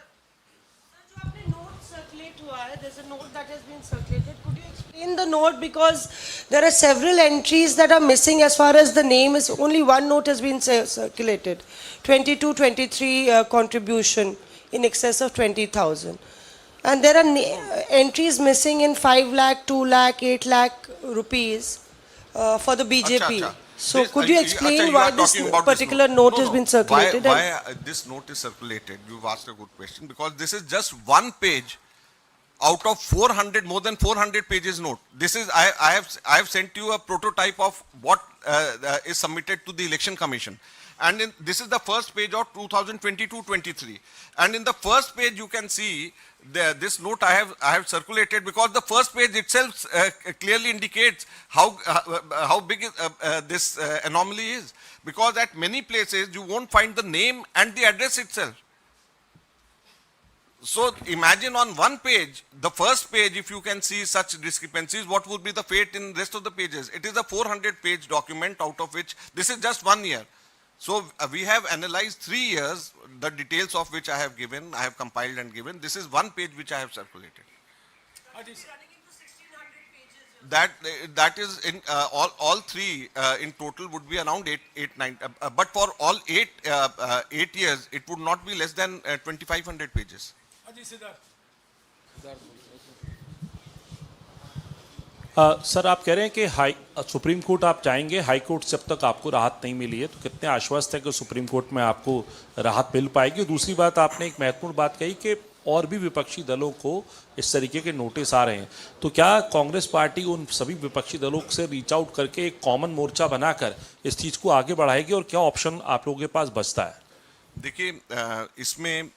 आपने नोट सर्कुलेट हुआ है, there's a note that has been circulated. Could you explain the note, because there are several entries that are missing as far as the name is. Only one note has been circulated. 22-23 contribution in excess of 20,000, and there are entries missing in 5 lakh, 2 lakh, 8 lakh rupees for the BJP. अच्छा. So could you explain why this particular note has been circulated? Why this note is circulated? You've asked a good question, because this is just one page out of 400, more than 400 pages note. This is, I have sent you a prototype of what is submitted to the Election Commission. And this is the first page of 2022-23. And in the first page you can see this note I have circulated, because the first page itself clearly indicates how big this anomaly is. Because at many places you won't find the name and the address itself. So imagine on one page, the first page, if you can see such discrepancies, what would be the fate in rest of the pages? It is a 400-page document, out of which this is just 1 year. So we have analyzed 3 years, the details of which I have given, I have compiled and given. This is one page which I have circulated. That is in all three in total would be around 9. But for all 8 years, it would not be less than 2,500 pages. हाँ जी, Siddharth. Sir, आप कह रहे हैं कि supreme court आप जाएंगे, high court से अब तक आपको राहत नहीं मिली है, तो कितने आश्वस्त है कि सुप्रीम कोर्ट में आपको राहत मिल पाएगी? दूसरी बात, आपने एक महत्वपूर्ण बात कही कि और भी विपक्षी दलों को इस तरीके के नोटिस आ रहे हैं, तो क्या कांग्रेस पार्टी उन सभी विपक्षी दलों से रीच आउट करके एक कॉमन मोर्चा बनाकर इस चीज़ को आगे बढ़ाएगी, और क्या ऑप्शन आप लोगों के पास बचता है? देखिए, इसमें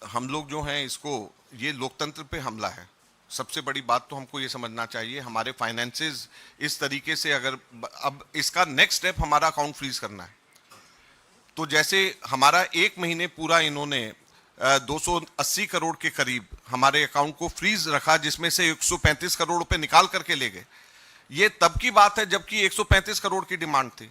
हम लोग जो हैं, इसको, ये लोकतंत्र पे हमला है। सबसे बड़ी बात तो हमको ये समझना चाहिए, हमारे फाइनेंसेस इस तरीके से, अगर अब इसका नेक्स्ट स्टेप हमारा अकाउंट फ्रीज करना है, तो जैसे हमारा 1 महीने पूरा इन्होंने 280 करोड़ के करीब हमारे अकाउंट को फ्रीज रखा, जिसमें से 135 करोड़ रुपए निकाल करके ले गए। ये तब की बात है जबकि 135 करोड़ की डिमांड थी।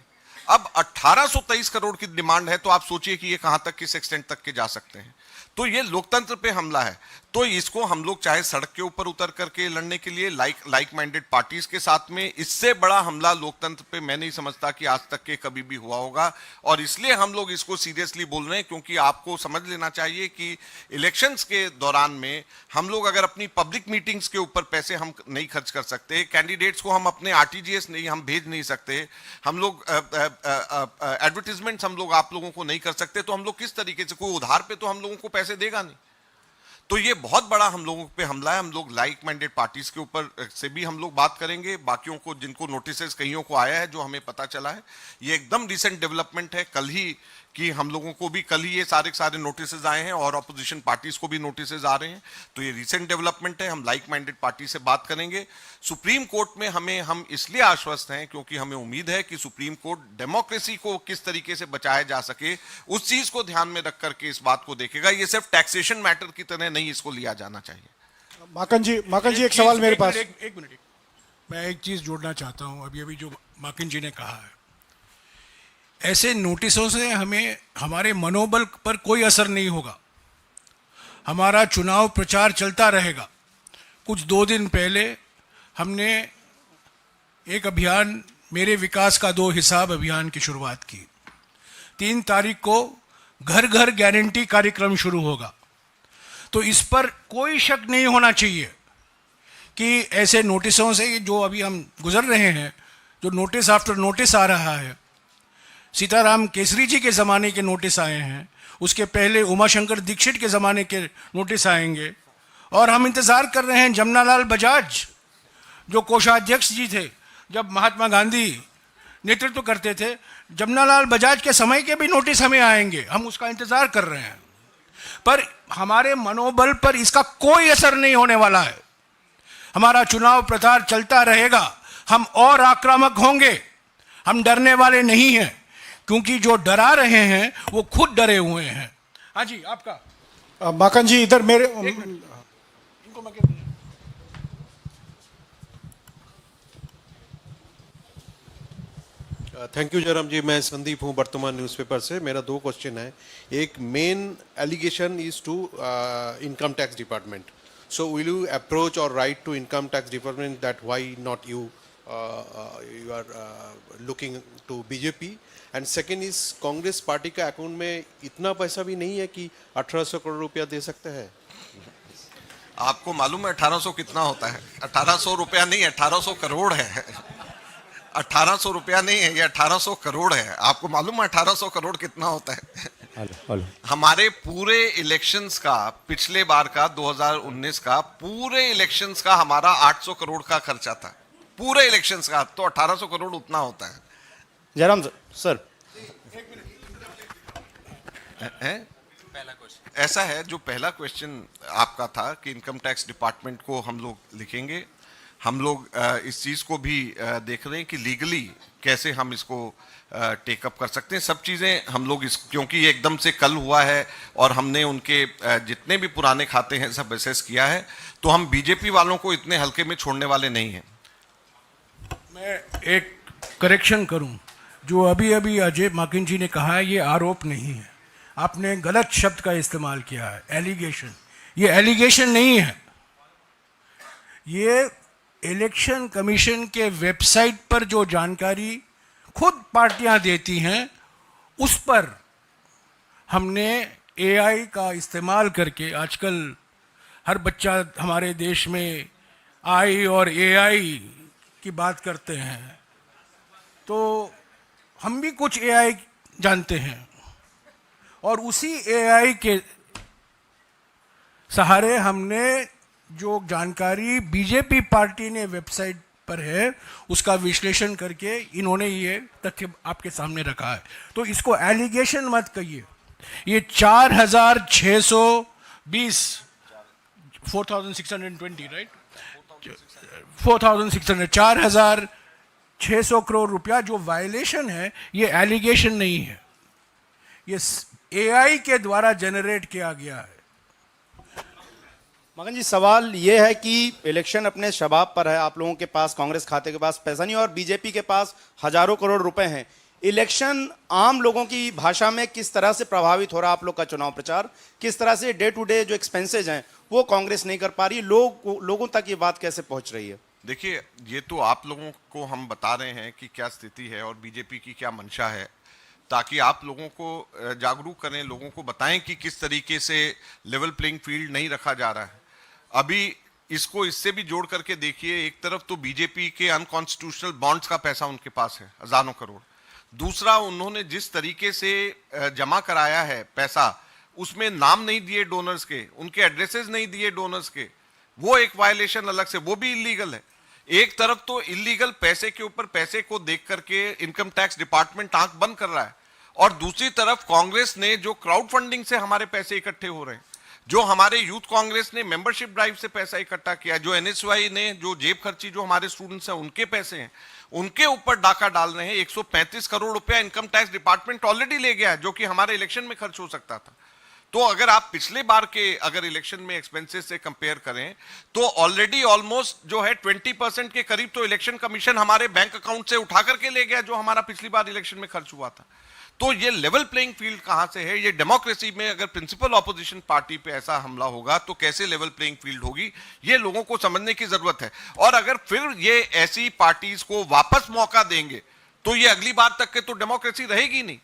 अब 1823 करोड़ की डिमांड है, तो आप सोचिए कि ये कहां तक, किस एक्सटेंट तक के जा सकते हैं। तो ये लोकतंत्र पे हमला है। तो इसको हम लोग चाहे सड़क के ऊपर उतर करके लड़ने के लिए लाइक माइंडेड पार्टीज के साथ में, इससे बड़ा हमला लोकतंत्र पे मैं नहीं समझता कि आज तक के कभी भी हुआ होगा। और इसलिए हम लोग इसको सीरियसली बोल रहे हैं, क्योंकि आपको समझ लेना चाहिए कि इलेक्शंस के दौरान में हम लोग अगर अपनी पब्लिक मीटिंग्स के ऊपर पैसे हम नहीं खर्च कर सकते, कैंडिडेट्स को हम अपने आरटीजीएस नहीं हम भेज नहीं सकते, हम लोग एडवर्टीजमेंट्स हम लोग आप लोगों को नहीं कर सकते, तो हम लोग किस तरीके से, कोई उधार पे तो हम लोगों को पैसे देगा नहीं। तो ये बहुत बड़ा हम लोगों पे हमला है। हम लोग लाइक माइंडेड पार्टीज के ऊपर से भी हम लोग बात करेंगे, बाकियों को जिनको नोटिसेस कईयों को आया है, जो हमें पता चला है, ये एकदम रिसेंट डेवलपमेंट है। कल ही कि हम लोगों को भी कल ही ये सारे नोटिसेस आए हैं और अपोजिशन पार्टीज को भी नोटिसेस आ रहे हैं। तो ये रिसेंट डेवलपमेंट है। हम लाइक माइंडेड पार्टी से बात करेंगे। सुप्रीम कोर्ट में हम इसलिए आश्वस्त हैं क्योंकि हमें उम्मीद है कि सुप्रीम कोर्ट डेमोक्रेसी को किस तरीके से बचाया जा सके, उस चीज को ध्यान में रख करके इस बात को देखेगा। ये सिर्फ टैक्सेशन मैटर की तरह नहीं इसको लिया जाना चाहिए। माकन जी एक सवाल मेरे पास। एक मिनट, मैं एक चीज जोड़ना चाहता हूं। अभी जो माकन जी ने कहा है, ऐसे नोटिसों से हमें हमारे मनोबल पर कोई असर नहीं होगा। हमारा चुनाव प्रचार चलता रहेगा। कुछ 2 दिन पहले हमने एक अभियान, मेरे विकास का 2 हिसाब अभियान की शुरुआत की। 3 तारीख को घर घर गारंटी कार्यक्रम शुरू होगा। तो इस पर कोई शक नहीं होना चाहिए कि ऐसे नोटिसों से जो अभी हम गुजर रहे हैं, जो नोटिस आफ्टर नोटिस आ रहा है, सीताराम केसरी जी के ज़माने के नोटिस आए हैं, उसके पहले उमाशंकर दीक्षित के ज़माने के नोटिस आएंगे, और हम इंतज़ार कर रहे हैं जमनालाल बजाज जो कोषाध्यक्ष जी थे जब महात्मा गांधी नेतृत्व करते थे, जमनालाल बजाज के समय के भी नोटिस हमें आएंगे। हम उसका इंतज़ार कर रहे हैं, पर हमारे मनोबल पर इसका कोई असर नहीं होने वाला है। हमारा चुनाव प्रचार चलता रहेगा। हम और आक्रामक होंगे। हम डरने वाले नहीं हैं, क्योंकि जो डरा रहे हैं वो खुद डरे हुए हैं। हाँ जी, आपका माकन जी इधर मेरे इनको मैं थैंक यू जयराम जी। मैं संदीप हूँ वर्तमान न्यूज़पेपर से। मेरा 2 क्वेश्चन है। एक main allegation is to income tax department. So will you approach or write to income tax department that why not you are looking to BJP? And second is, Congress party का account में इतना पैसा भी नहीं है कि 1800 करोड़ रुपया दे सकते हैं। आपको मालूम है 1800 कितना होता है? 1800 रुपया नहीं, 1800 करोड़ है। 1800 रुपया नहीं है, ये 1800 करोड़ है। आपको मालूम है 1800 करोड़ कितना होता है? हमारे पूरे इलेक्शंस का, पिछले बार का 2019 का पूरे इलेक्शंस का हमारा 800 करोड़ का खर्चा था, पूरे इलेक्शंस का। तो 1800 करोड़ उतना होता है। जयराम सर, ऐसा है, जो पहला क्वेश्चन आपका था कि इनकम टैक्स डिपार्टमेंट को हम लोग लिखेंगे। हम लोग इस चीज़ को भी देख रहे हैं कि लीगली कैसे हम इसको टेकअप कर सकते हैं। सब चीज़ें हम लोग क्योंकि ये एकदम से कल हुआ है और हमने उनके जितने भी पुराने खाते हैं सब असेस किया है, तो हम बीजेपी वालों को इतने हल्के में छोड़ने वाले नहीं हैं। मैं एक करेक्शन करूं, जो अभी अजय माकिन जी ने कहा है ये आरोप नहीं है। आपने गलत शब्द का इस्तेमाल किया है, एलिगेशन। ये एलिगेशन नहीं है, ये इलेक्शन कमीशन के वेबसाइट पर जो जानकारी खुद पार्टियां देती हैं, उस पर हमने एआई का इस्तेमाल करके, आजकल हर बच्चा हमारे देश में आई और एआई की बात करते हैं, तो हम भी कुछ एआई जानते हैं, और उसी एआई के सहारे हमने जो जानकारी बीजेपी पार्टी ने वेबसाइट पर है उसका विश्लेषण करके इन्होंने ये तथ्य आपके सामने रखा है। तो इसको एलिगेशन मत कहिए। ये 4620 4620 राइट, 4600 करोड़ रुपया जो वायलेशन है, ये एलिगेशन नहीं है, ये एआई के द्वारा जनरेट किया गया है। मगन जी, सवाल ये है कि इलेक्शन अपने शबाब पर है, आप लोगों के पास, कांग्रेस खाते के पास पैसा नहीं और बीजेपी के पास हजारों करोड़ रुपए हैं। इलेक्शन आम लोगों की भाषा में किस तरह से प्रभावित हो रहा है आप लोग का चुनाव प्रचार, किस तरह से डे टू डे जो एक्सपेंसेज हैं वो कांग्रेस नहीं कर पा रही, लोगों तक ये बात कैसे पहुंच रही है? देखिए, ये तो आप लोगों को हम बता रहे हैं कि क्या स्थिति है और बीजेपी की क्या मंशा है, ताकि आप लोगों को जागरूक करें, लोगों को बताएं कि किस तरीके से लेवल प्लेइंग फील्ड नहीं रखा जा रहा है। अभी इसको इससे भी जोड़ करके देखिए, एक तरफ तो बीजेपी के अनकॉन्स्टिट्यूशनल बॉन्ड्स का पैसा उनके पास है, हजारों करोड़। दूसरा, उन्होंने जिस तरीके से जमा कराया है पैसा, उसमें नाम नहीं दिए डोनर्स के, उनके एड्रेसेस नहीं दिए डोनर्स के, वो एक वायलेशन अलग से, वो भी इलीगल है। एक तरफ तो इलीगल पैसे के ऊपर पैसे को देख करके इनकम टैक्स डिपार्टमेंट आंख बंद कर रहा है, और दूसरी तरफ कांग्रेस ने जो क्राउड फंडिंग से हमारे पैसे इकट्ठे हो रहे हैं, जो हमारे यूथ कांग्रेस ने मेंबरशिप ड्राइव से पैसा इकट्ठा किया, जो एनएसवाई ने जो जेब खर्ची जो हमारे स्टूडेंट्स हैं उनके पैसे हैं, उनके ऊपर डाका डाल रहे हैं। 135 करोड़ रुपया इनकम टैक्स डिपार्टमेंट ऑलरेडी ले गया है, जो कि हमारे इलेक्शन में खर्च हो सकता था। तो अगर आप पिछले बार के अगर इलेक्शन में एक्सपेंसेस से कंपेयर करें तो ऑलरेडी ऑलमोस्ट जो है 20% के करीब तो इलेक्शन कमीशन हमारे बैंक अकाउंट से उठा करके ले गया, जो हमारा पिछली बार इलेक्शन में खर्च हुआ था। तो ये लेवल प्लेइंग फील्ड कहां से है? ये डेमोक्रेसी में अगर प्रिंसिपल ऑपोजिशन पार्टी पे ऐसा हमला होगा तो कैसे लेवल प्लेइंग फील्ड होगी, ये लोगों को समझने की जरूरत है। और अगर फिर ये ऐसी पार्टीज को वापस मौका देंगे तो ये अगली बार तक के तो डेमोक्रेसी रहेगी नहीं।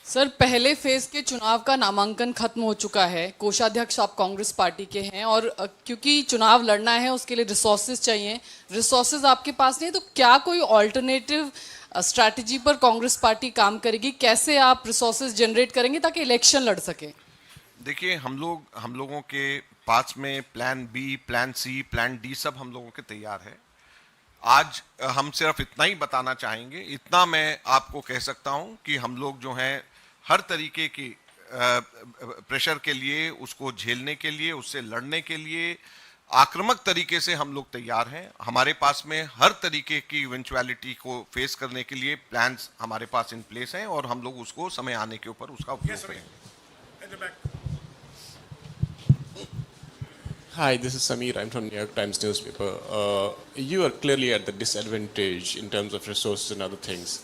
सर, पहले फेज के चुनाव का नामांकन खत्म हो चुका है। कोषाध्यक्ष आप कांग्रेस पार्टी के हैं और क्योंकि चुनाव लड़ना है उसके लिए रिसोर्सेज चाहिए, रिसोर्सेज आपके पास नहीं है, तो क्या कोई ऑल्टरनेटिव स्ट्रैटेजी पर कांग्रेस पार्टी काम करेगी? कैसे आप रिसोर्सेज जनरेट करेंगे ताकि इलेक्शन लड़ सके? देखिए, हम लोगों के पास में plan B, plan C, plan D सब हम लोगों के तैयार है। आज हम सिर्फ इतना ही बताना चाहेंगे, इतना मैं आपको कह सकता हूं कि हम लोग जो हैं हर तरीके की प्रेशर के लिए, उसको झेलने के लिए, उससे लड़ने के लिए आक्रामक तरीके से हम लोग तैयार हैं। हमारे पास में हर तरीके की इवेंचुअलिटी को फेस करने के लिए प्लान्स हमारे पास इन प्लेस हैं और हम लोग उसको समय आने के ऊपर उसका उपयोग करेंगे। Hi, this is Samir. I'm from New York Times newspaper. You are clearly at the disadvantage in terms of resources and other things.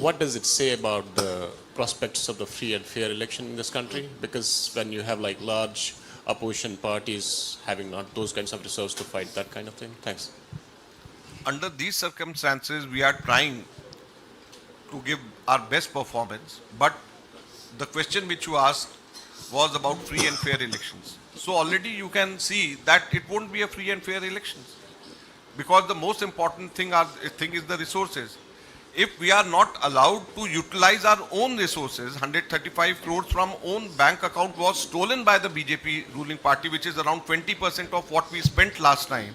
What does it say about the prospects of the free and fair election in this country? Because when you have like large opposition parties having not those kinds of resources to fight that kind of thing. Thanks. Under these circumstances, we are trying to give our best performance. But the question which you asked was about free and fair elections. So already you can see that it won't be a free and fair elections, because the most important thing is the resources. If we are not allowed to utilize our own resources, 135 crores from own bank account was stolen by the BJP ruling party, which is around 20% of what we spent last time.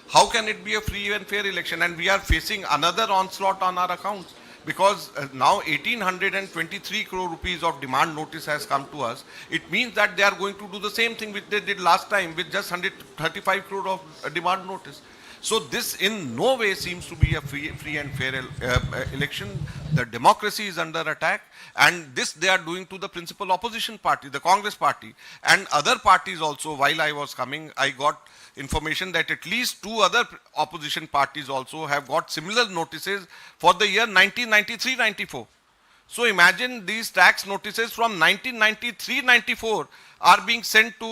How can it be a free and fair election? And we are facing another onslaught on our accounts, because now 1823 crore rupees of demand notice has come to us. It means that they are going to do the same thing which they did last time with just 135 crore of demand notice. So this in no way seems to be a free and fair election. The democracy is under attack, and this they are doing to the principal opposition party, the Congress party, and other parties also. While I was coming, I got information that at least 2 other opposition parties also have got similar notices for the year 1993-94. So imagine these tax notices from 1993-94 are being sent to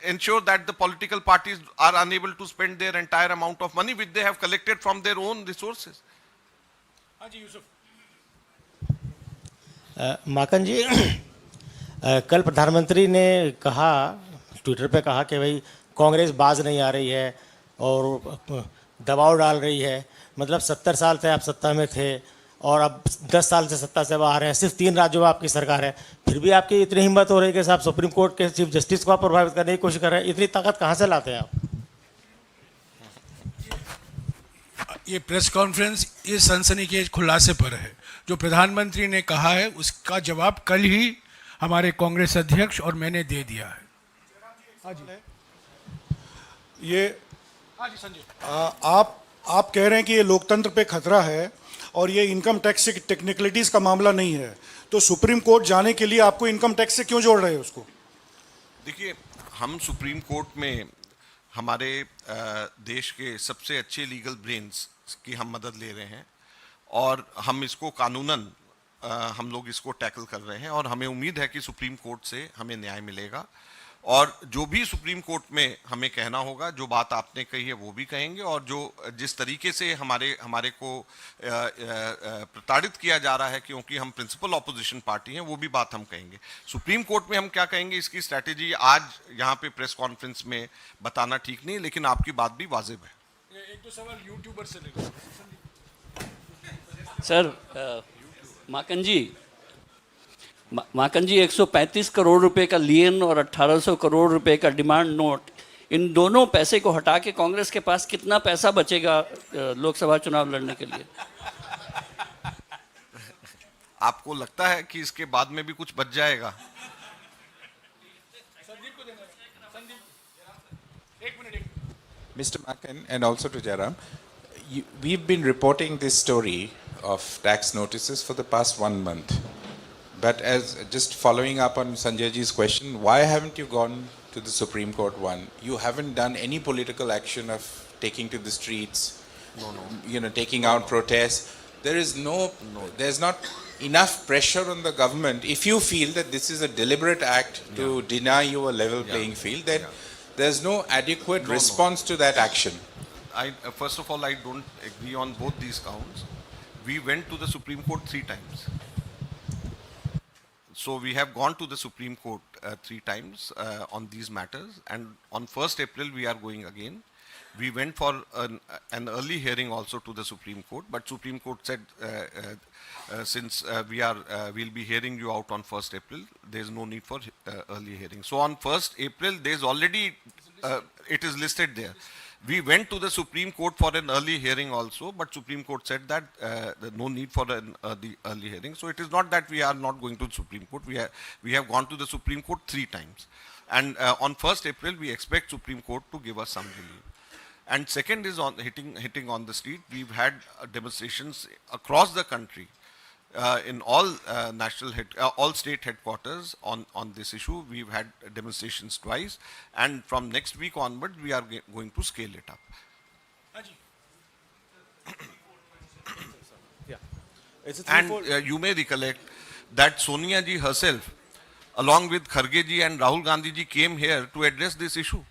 ensure that the political parties are unable to spend their entire amount of money which they have collected from their own resources. माकन जी, कल प्रधानमंत्री ने कहा, Twitter पे कहा कि भाई कांग्रेस बाज नहीं आ रही है और दबाव डाल रही है। मतलब 70 साल से आप सत्ता में थे और अब 10 साल से सत्ता से बाहर हैं, सिर्फ 3 राज्यों में आपकी सरकार है, फिर भी आपकी इतनी हिम्मत हो रही है कि साहब सुप्रीम कोर्ट के चीफ जस्टिस को आप प्रभावित करने की कोशिश कर रहे हैं। इतनी ताकत कहाँ से लाते हैं आप? ये प्रेस कॉन्फ्रेंस इस सनसनी के खुलासे पर है। जो प्रधानमंत्री ने कहा है उसका जवाब कल ही हमारे कांग्रेस अध्यक्ष और मैंने दे दिया है। ये आप कह रहे हैं कि ये लोकतंत्र पे खतरा है और ये इनकम टैक्स से टेक्निकलिटीज का मामला नहीं है, तो सुप्रीम कोर्ट जाने के लिए आपको इनकम टैक्स से क्यों जोड़ रहे हैं उसको? देखिए, हम सुप्रीम कोर्ट में हमारे देश के सबसे अच्छे लीगल ब्रेन्स की हम मदद ले रहे हैं और हम इसको कानूनन हम लोग इसको टैकल कर रहे हैं और हमें उम्मीद है कि सुप्रीम कोर्ट से हमें न्याय मिलेगा और जो भी सुप्रीम कोर्ट में हमें कहना होगा, जो बात आपने कही है वो भी कहेंगे और जो जिस तरीके से हमारे को प्रताड़ित किया जा रहा है क्योंकि हम प्रिंसिपल ऑपोजिशन पार्टी हैं, वो भी बात हम कहेंगे। सुप्रीम कोर्ट में हम क्या कहेंगे इसकी स्ट्रैटेजी आज यहाँ पे प्रेस कॉन्फ्रेंस में बताना ठीक नहीं, लेकिन आपकी बात भी वाजिब है। एक दो सवाल यूट्यूबर से ले सर माकन जी 135 करोड़ रुपए का लियन और 1800 करोड़ रुपए का डिमांड नोट, इन दोनों पैसे को हटा के कांग्रेस के पास कितना पैसा बचेगा लोकसभा चुनाव लड़ने के लिए? आपको लगता है कि इसके बाद में भी कुछ बच जाएगा? Mr. Makan and also to Jairam, we've been reporting this story of tax notices for the past 1 month. But as just following up on Sanjay ji's question, why haven't you gone to the Supreme Court? One, you haven't done any political action of taking to the streets, taking out protests. There's not enough pressure on the government. If you feel that this is a deliberate act to deny you a level playing field, then there's no adequate response to that action. First of all, I don't agree on both these counts. We went to the Supreme Court 3 times. So we have gone to the Supreme Court 3 times on these matters, and on 1st April we are going again. We went for an early hearing also to the Supreme Court, but Supreme Court said since we'll be hearing you out on 1st April, there is no need for early hearing. So on 1st April, there is already it is listed there. We went to the Supreme Court for an early hearing also, but Supreme Court said that no need for an early hearing. So it is not that we are not going to the Supreme Court. We have gone to the Supreme Court 3 times. And on 1st April, we expect Supreme Court to give us some relief. And second is on hitting on the street. We've had demonstrations across the country in all all state headquarters on this issue. We've had demonstrations twice, and from next week onward, we are going to scale it up. And you may recollect that Sonia ji herself, along with Kharge ji and Rahul Gandhi ji, came here to address this issue.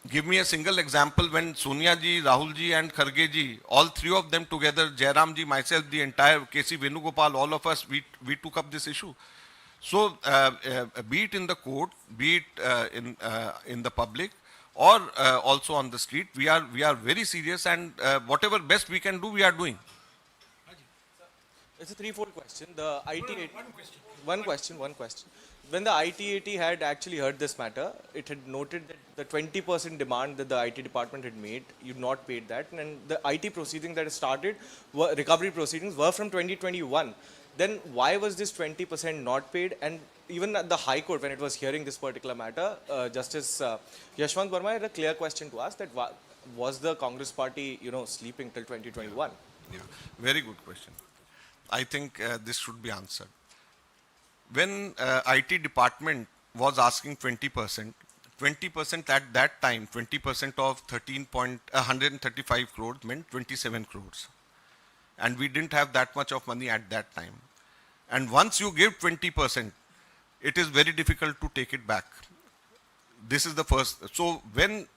Give me a single example when Sonia ji, Rahul ji and Kharge ji, all 3 of them together, Jairam ji, myself, the entire KC Venugopal, all of us, we took up this issue. So be it in the court, be it in the public, or also on the street, we are very serious, and whatever best we can do, we are doing. It's a threefold question. The IT one question. When the ITAT had actually heard this matter, it had noted that the 20% demand that the IT department had made, you'd not paid that, and the IT proceedings that had started, recovery proceedings, were from 2021. Then why was this 20% not paid? And even at the High Court, when it was hearing this particular matter, Justice Yashwant Verma had a clear question to ask that was the Congress party, sleeping till 2021? Yeah. Very good question. I think this should be answered. When IT department was asking 20% at that time, 20% of 135 crores meant 27 crores. And we didn't have that much of money at that time. And once you give 20%, it is very difficult to take it back. This is the first. So when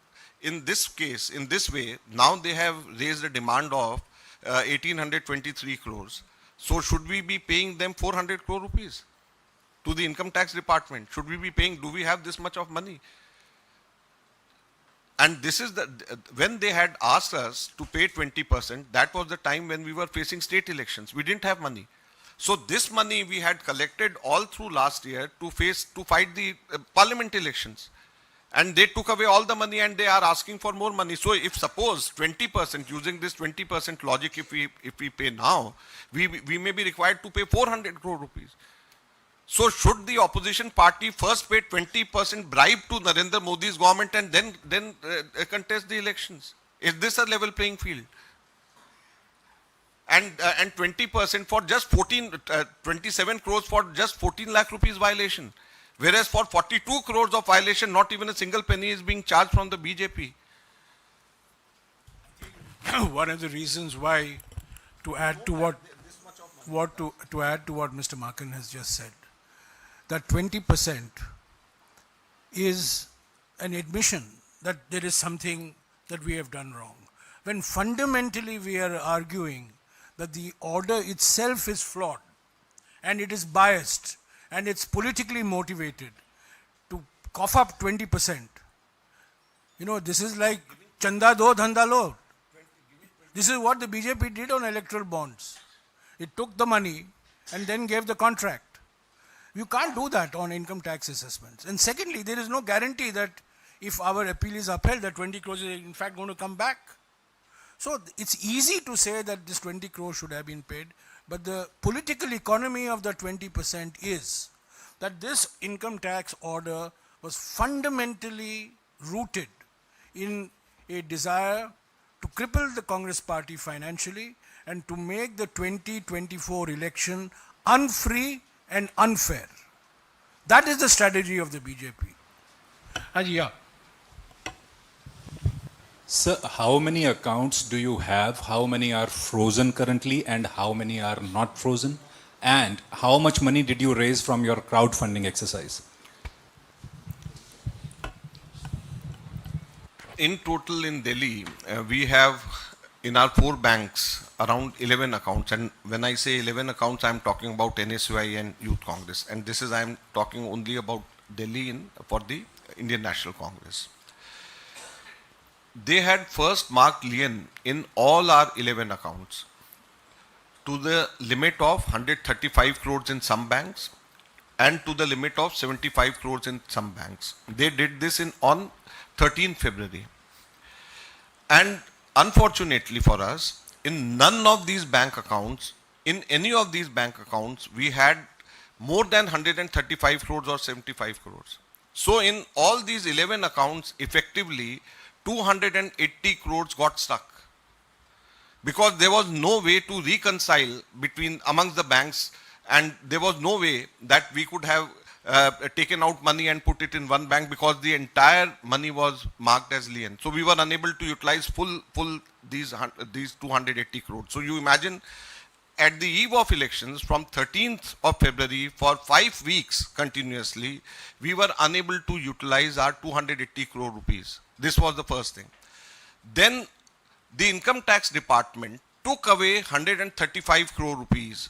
in this case, in this way, now they have raised a demand of 1823 crores. So should we be paying them 400 crore rupees? To the income tax department? Should we be paying, do we have this much of money? And this is when they had asked us to pay 20%, that was the time when we were facing state elections. We didn't have money. So this money we had collected all through last year to fight the parliament elections. And they took away all the money and they are asking for more money. So if suppose 20%, using this 20% logic, if we pay now, we may be required to pay 400 crore rupees. So should the opposition party first pay 20% bribe to Narendra Modi's government and then contest the elections? Is this a level playing field? And 20% for just 27 crores for just 14 lakh rupees violation. Whereas for 42 crores of violation, not even a single penny is being charged from the BJP. One of the reasons why, to add to what Mr. Markan has just said, that 20% is an admission that there is something that we have done wrong. When fundamentally we are arguing that the order itself is flawed and it is biased and it's politically motivated, to cough up 20%, this is like chanda do, dhanda lo. This is what the BJP did on electoral bonds. It took the money and then gave the contract. You can't do that on income tax assessments. And secondly, there is no guarantee that if our appeal is upheld, that 20 crores is in fact going to come back. So it's easy to say that this 20 crores should have been paid, but the political economy of the 20% is that this income tax order was fundamentally rooted in a desire to cripple the Congress party financially and to make the 2024 election unfree and unfair. That is the strategy of the BJP. Yeah. Sir, how many accounts do you have? How many are frozen currently and how many are not frozen? And how much money did you raise from your crowdfunding exercise? In total in Delhi, we have in our 4 banks around 11 accounts. And when I say 11 accounts, I am talking about NSUI and Youth Congress. And this is, I am talking only about Delhi for the Indian National Congress. They had first marked lien in all our 11 accounts to the limit of 135 crores in some banks and to the limit of 75 crores in some banks. They did this on 13 February. And unfortunately for us, in none of these bank accounts, in any of these bank accounts, we had more than 135 crores or 75 crores. So in all these 11 accounts, effectively, 280 crores got stuck because there was no way to reconcile amongst the banks, and there was no way that we could have taken out money and put it in one bank because the entire money was marked as lien. So we were unable to utilize full these 280 crores. So you imagine, at the eve of elections, from 13th of February, for 5 weeks continuously, we were unable to utilize our 280 crore rupees. This was the first thing. Then the income tax department took away 135 crore rupees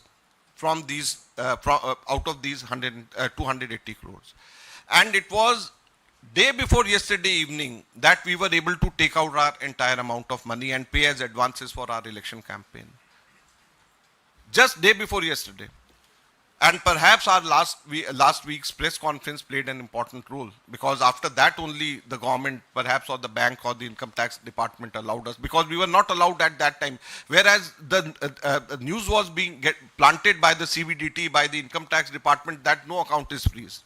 from these out of these 280 crores. And it was day before yesterday evening that we were able to take out our entire amount of money and pay as advances for our election campaign. Just day before yesterday. And perhaps our last week's press conference played an important role, because after that only the government, perhaps, or the bank or the income tax department allowed us, because we were not allowed at that time. Whereas the news was being planted by the CBDT, by the income tax department, that no account is freeze.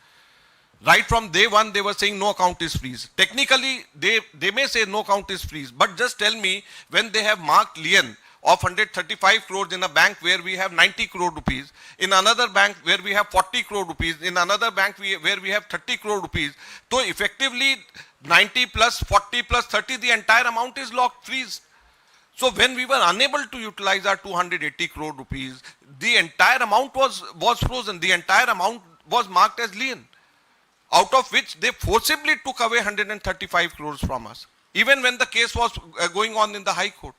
Right from day one, they were saying no account is freeze. Technically, they may say no account is freeze, but just tell me, when they have marked lien of 135 crores in a bank where we have 90 crore rupees, in another bank where we have 40 crore rupees, in another bank where we have 30 crore rupees. So effectively 90 plus 40 plus 30, the entire amount is locked, freeze. So when we were unable to utilize our 280 crore rupees, the entire amount was frozen. The entire amount was marked as lien, out of which they forcibly took away 135 crores from us, even when the case was going on in the High Court.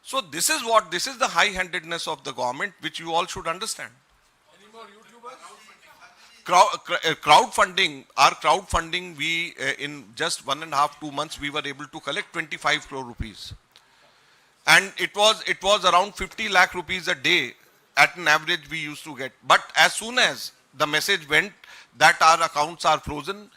So this is the high-handedness of the government, which you all should understand. Any more YouTubers? Crowdfunding, our crowdfunding, we in just 1.5-2 months, we were able to collect 25 crore rupees. And it was around 50 lakh rupees a day at an average we used to get. But as soon as the message went that our accounts are frozen,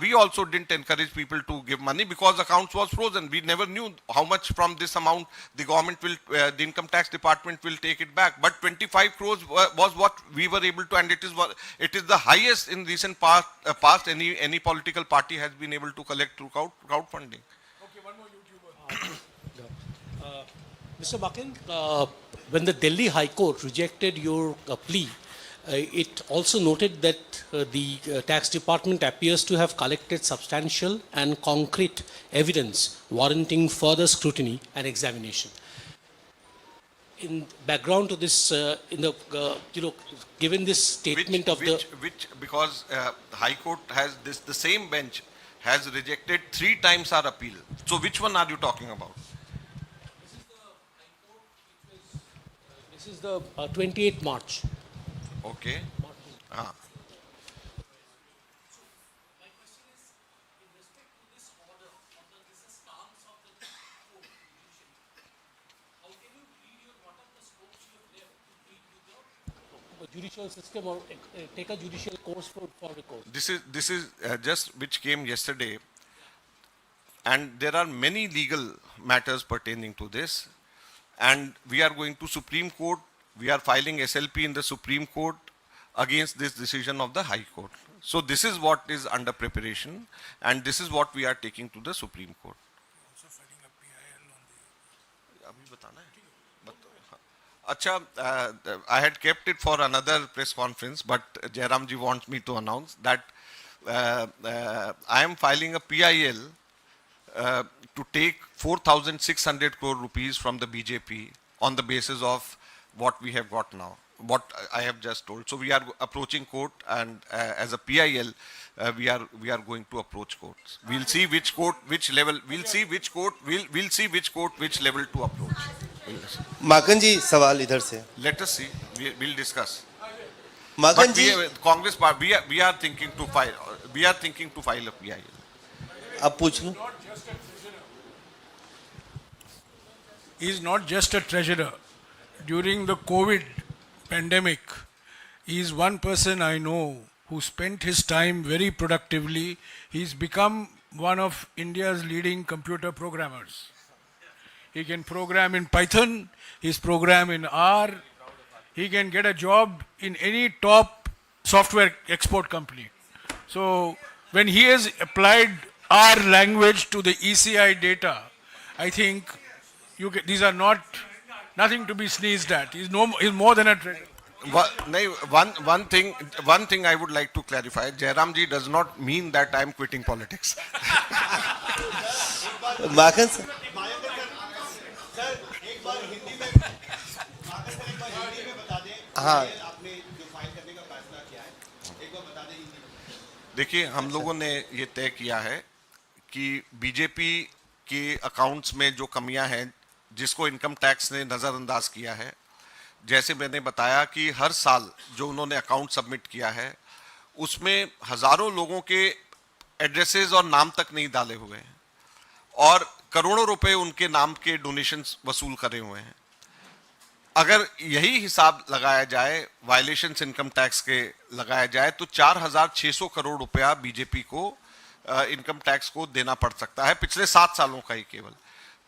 we also didn't encourage people to give money because accounts was frozen. We never knew how much from this amount the government will, the income tax department will take it back. But 25 crores was what we were able to, and it is the highest in recent past any political party has been able to collect through crowdfunding. Okay, one more YouTuber. Mr. Makin, when the Delhi High Court rejected your plea, it also noted that the tax department appears to have collected substantial and concrete evidence warranting further scrutiny and examination. In background to this, given this statement because High Court has the same bench has rejected 3 times our appeal. So which one are you talking about? This is the 28th March. Okay. Ah. Judicial system or take a judicial course for the court. This is just which came yesterday, and there are many legal matters pertaining to this, and we are going to Supreme Court. We are filing SLP in the Supreme Court against this decision of the High Court. So this is what is under preparation, and this is what we are taking to the Supreme Court. Acha, I had kept it for another press conference, but Jairam ji wants me to announce that I am filing a PIL to take 4,600 crore rupees from the BJP on the basis of what we have got now, what I have just told. So we are approaching court, and as a PIL, we are going to approach courts. We'll see which court, which level. We'll see which court. We'll see which court, which level to approach. माकन जी सवाल इधर से. Let us see. We'll discuss. Maken ji, Congress party, we are thinking to file. We are thinking to file a PIL. आप पूछ लो. He is not just a treasurer. During the COVID pandemic, he is one person I know who spent his time very productively. He's become one of India's leading computer programmers. He can program in Python, he's program in R. He can get a job in any top software export company. So when he has applied R language to the ECI data, I think these are nothing to be sneezed at. He's more than a treasure. One thing I would like to clarify. Jairam ji does not mean that I am quitting politics. Maken sir. हाँ. देखिए, हम लोगों ने ये तय किया है कि बीजेपी के अकाउंट्स में जो कमियां हैं, जिसको इनकम टैक्स ने नज़रअंदाज किया है, जैसे मैंने बताया कि हर साल जो उन्होंने अकाउंट सबमिट किया है, उसमें हजारों लोगों के एड्रेसेस और नाम तक नहीं डाले हुए हैं, और करोड़ों रुपए उनके नाम के डोनेशंस वसूल करे हुए हैं. अगर यही हिसाब लगाया जाए, वायलेशंस इनकम टैक्स के लगाया जाए, तो 4,600 करोड़ रुपया बीजेपी को इनकम टैक्स को देना पड़ सकता है पिछले 7 सालों का ही केवल.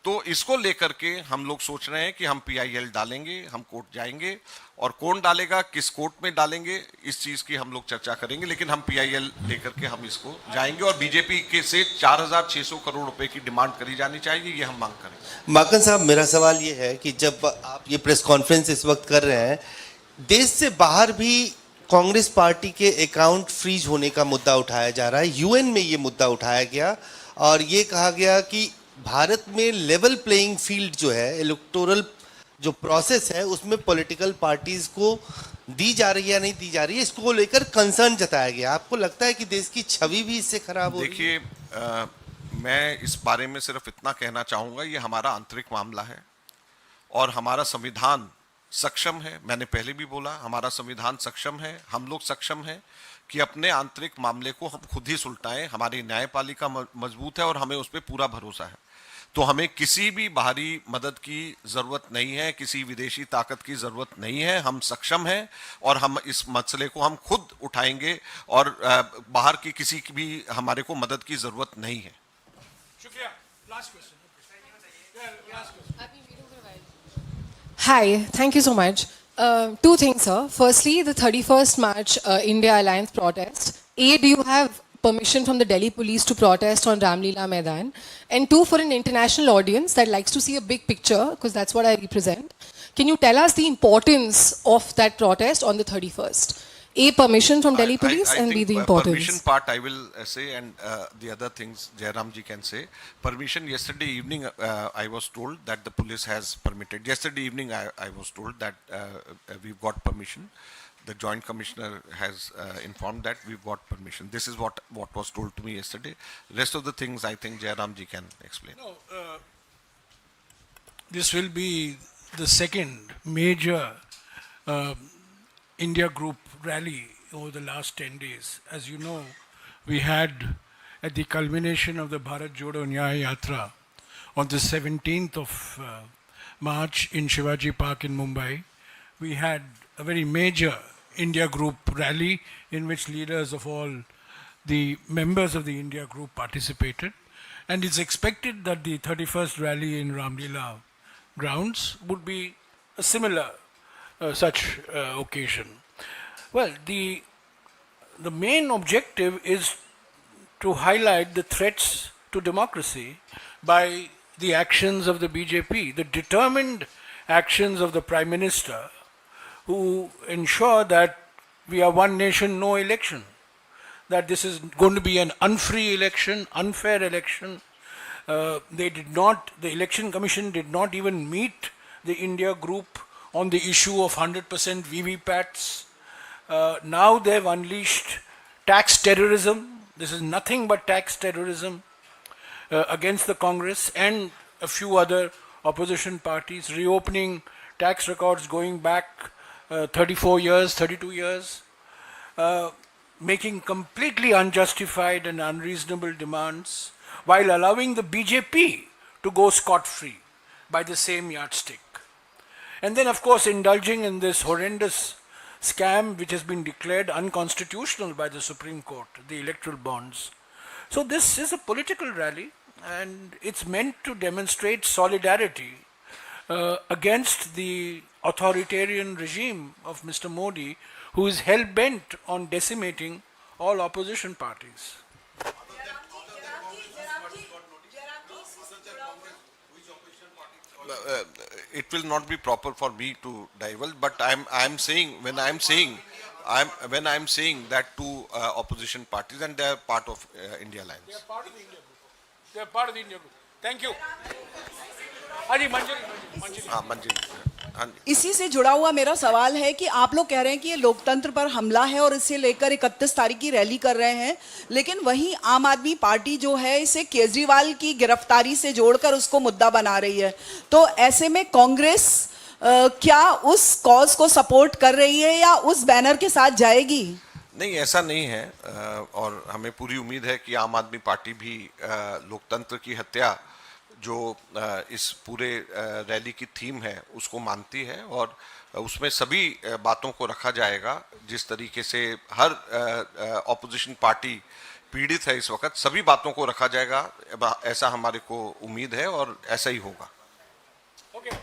तो इसको लेकर के हम लोग सोच रहे हैं कि हम PIL डालेंगे, हम कोर्ट जाएंगे, और कौन डालेगा, किस कोर्ट में डालेंगे, इस चीज की हम लोग चर्चा करेंगे, लेकिन हम PIL लेकर के हम इसको जाएंगे, और बीजेपी के से 4,600 करोड़ रुपए की डिमांड करी जानी चाहिए, ये हम मांग करेंगे. माकन साहब, मेरा सवाल ये है कि जब आप ये प्रेस कॉन्फ्रेंस इस वक्त कर रहे हैं, देश से बाहर भी कांग्रेस पार्टी के अकाउंट फ्रीज होने का मुद्दा उठाया जा रहा है. UN में ये मुद्दा उठाया गया और ये कहा गया कि भारत में लेवल प्लेइंग फील्ड जो है, इलेक्टोरल जो प्रोसेस है, उसमें पॉलिटिकल पार्टीज को दी जा रही है या नहीं दी जा रही है, इसको लेकर कंसर्न जताया गया. आपको लगता है कि देश की छवि भी इससे खराब हो रही है? देखिए, मैं इस बारे में सिर्फ इतना कहना चाहूंगा, ये हमारा आंतरिक मामला है और हमारा संविधान सक्षम है. मैंने पहले भी बोला, हमारा संविधान सक्षम है, हम लोग सक्षम हैं कि अपने आंतरिक मामले को हम खुद ही सुलटाएं. हमारी न्यायपालिका मजबूत है और हमें उस पर पूरा भरोसा है. तो हमें किसी भी बाहरी मदद की जरूरत नहीं है, किसी विदेशी ताकत की जरूरत नहीं है. हम सक्षम हैं और हम इस मसले को हम खुद उठाएंगे, और बाहर की किसी की भी हमारे को मदद की जरूरत नहीं है. शुक्रिया. Last question. Hi, thank you so much. Two things, sir. Firstly, the 31st March India Alliance protest. A, do you have permission from the Delhi police to protest on Ramlila Maidan? And two, for an international audience that likes to see a big picture, because that's what I represent, can you tell us the importance of that protest on the 31st? A, permission from Delhi police, and B, think, the importance. permission part I will say, and the other things Jairam ji can say. Permission, yesterday evening I was told that the police has permitted. Yesterday evening I was told that we've got permission. The Joint Commissioner has informed that we've got permission. This is what was told to me yesterday. Rest of the things I think Jairam ji can explain. No, this will be the second major India Group rally over the last 10 days. As you know, we had at the culmination of the Bharat Jodo Nyaya Yatra on the 17th of March in Shivaji Park in Mumbai, we had a very major India Group rally in which leaders of all the members of the India Group participated. And it's expected that the 31st rally in Ramlila grounds would be a similar such occasion. Well, the main objective is to highlight the threats to democracy by the actions of the BJP, the determined actions of the Prime Minister, who ensure that we are one nation, no election, that this is going to be an unfree election, unfair election. The Election Commission did not even meet the India Group on the issue of 100% VVPATs. Now they've unleashed tax terrorism. This is nothing but tax terrorism against the Congress and a few other opposition parties, reopening tax records going back 34 years, 32 years, making completely unjustified and unreasonable demands, while allowing the BJP to go scot-free by the same yardstick. And then, of course, indulging in this horrendous scam which has been declared unconstitutional by the Supreme Court, the electoral bonds. So this is a political rally, and it's meant to demonstrate solidarity against the authoritarian regime of Mr. Modi, who is hell-bent on decimating all opposition parties. It will not be proper for me to divulge, but I'm saying when I'm saying that two opposition parties, and they are part of India Alliance. They are part of the India Group. They are part of the India Group. Thank you. Haji Manjari. हाँ मंजरी. इसी से जुड़ा हुआ मेरा सवाल है कि आप लोग कह रहे हैं कि ये लोकतंत्र पर हमला है और इसे लेकर 31 तारीख की रैली कर रहे हैं, लेकिन वहीं आम आदमी पार्टी जो है इसे केजरीवाल की गिरफ्तारी से जोड़कर उसको मुद्दा बना रही है। तो ऐसे में कांग्रेस क्या उस कॉज को सपोर्ट कर रही है या उस बैनर के साथ जाएगी? नहीं, ऐसा नहीं है, और हमें पूरी उम्मीद है कि आम आदमी पार्टी भी लोकतंत्र की हत्या जो इस पूरे रैली की थीम है उसको मानती है, और उसमें सभी बातों को रखा जाएगा। जिस तरीके से हर ऑपोजिशन पार्टी पीड़ित है इस वक्त, सभी बातों को रखा जाएगा, ऐसा हमारे को उम्मीद है और ऐसा ही होगा। Okay.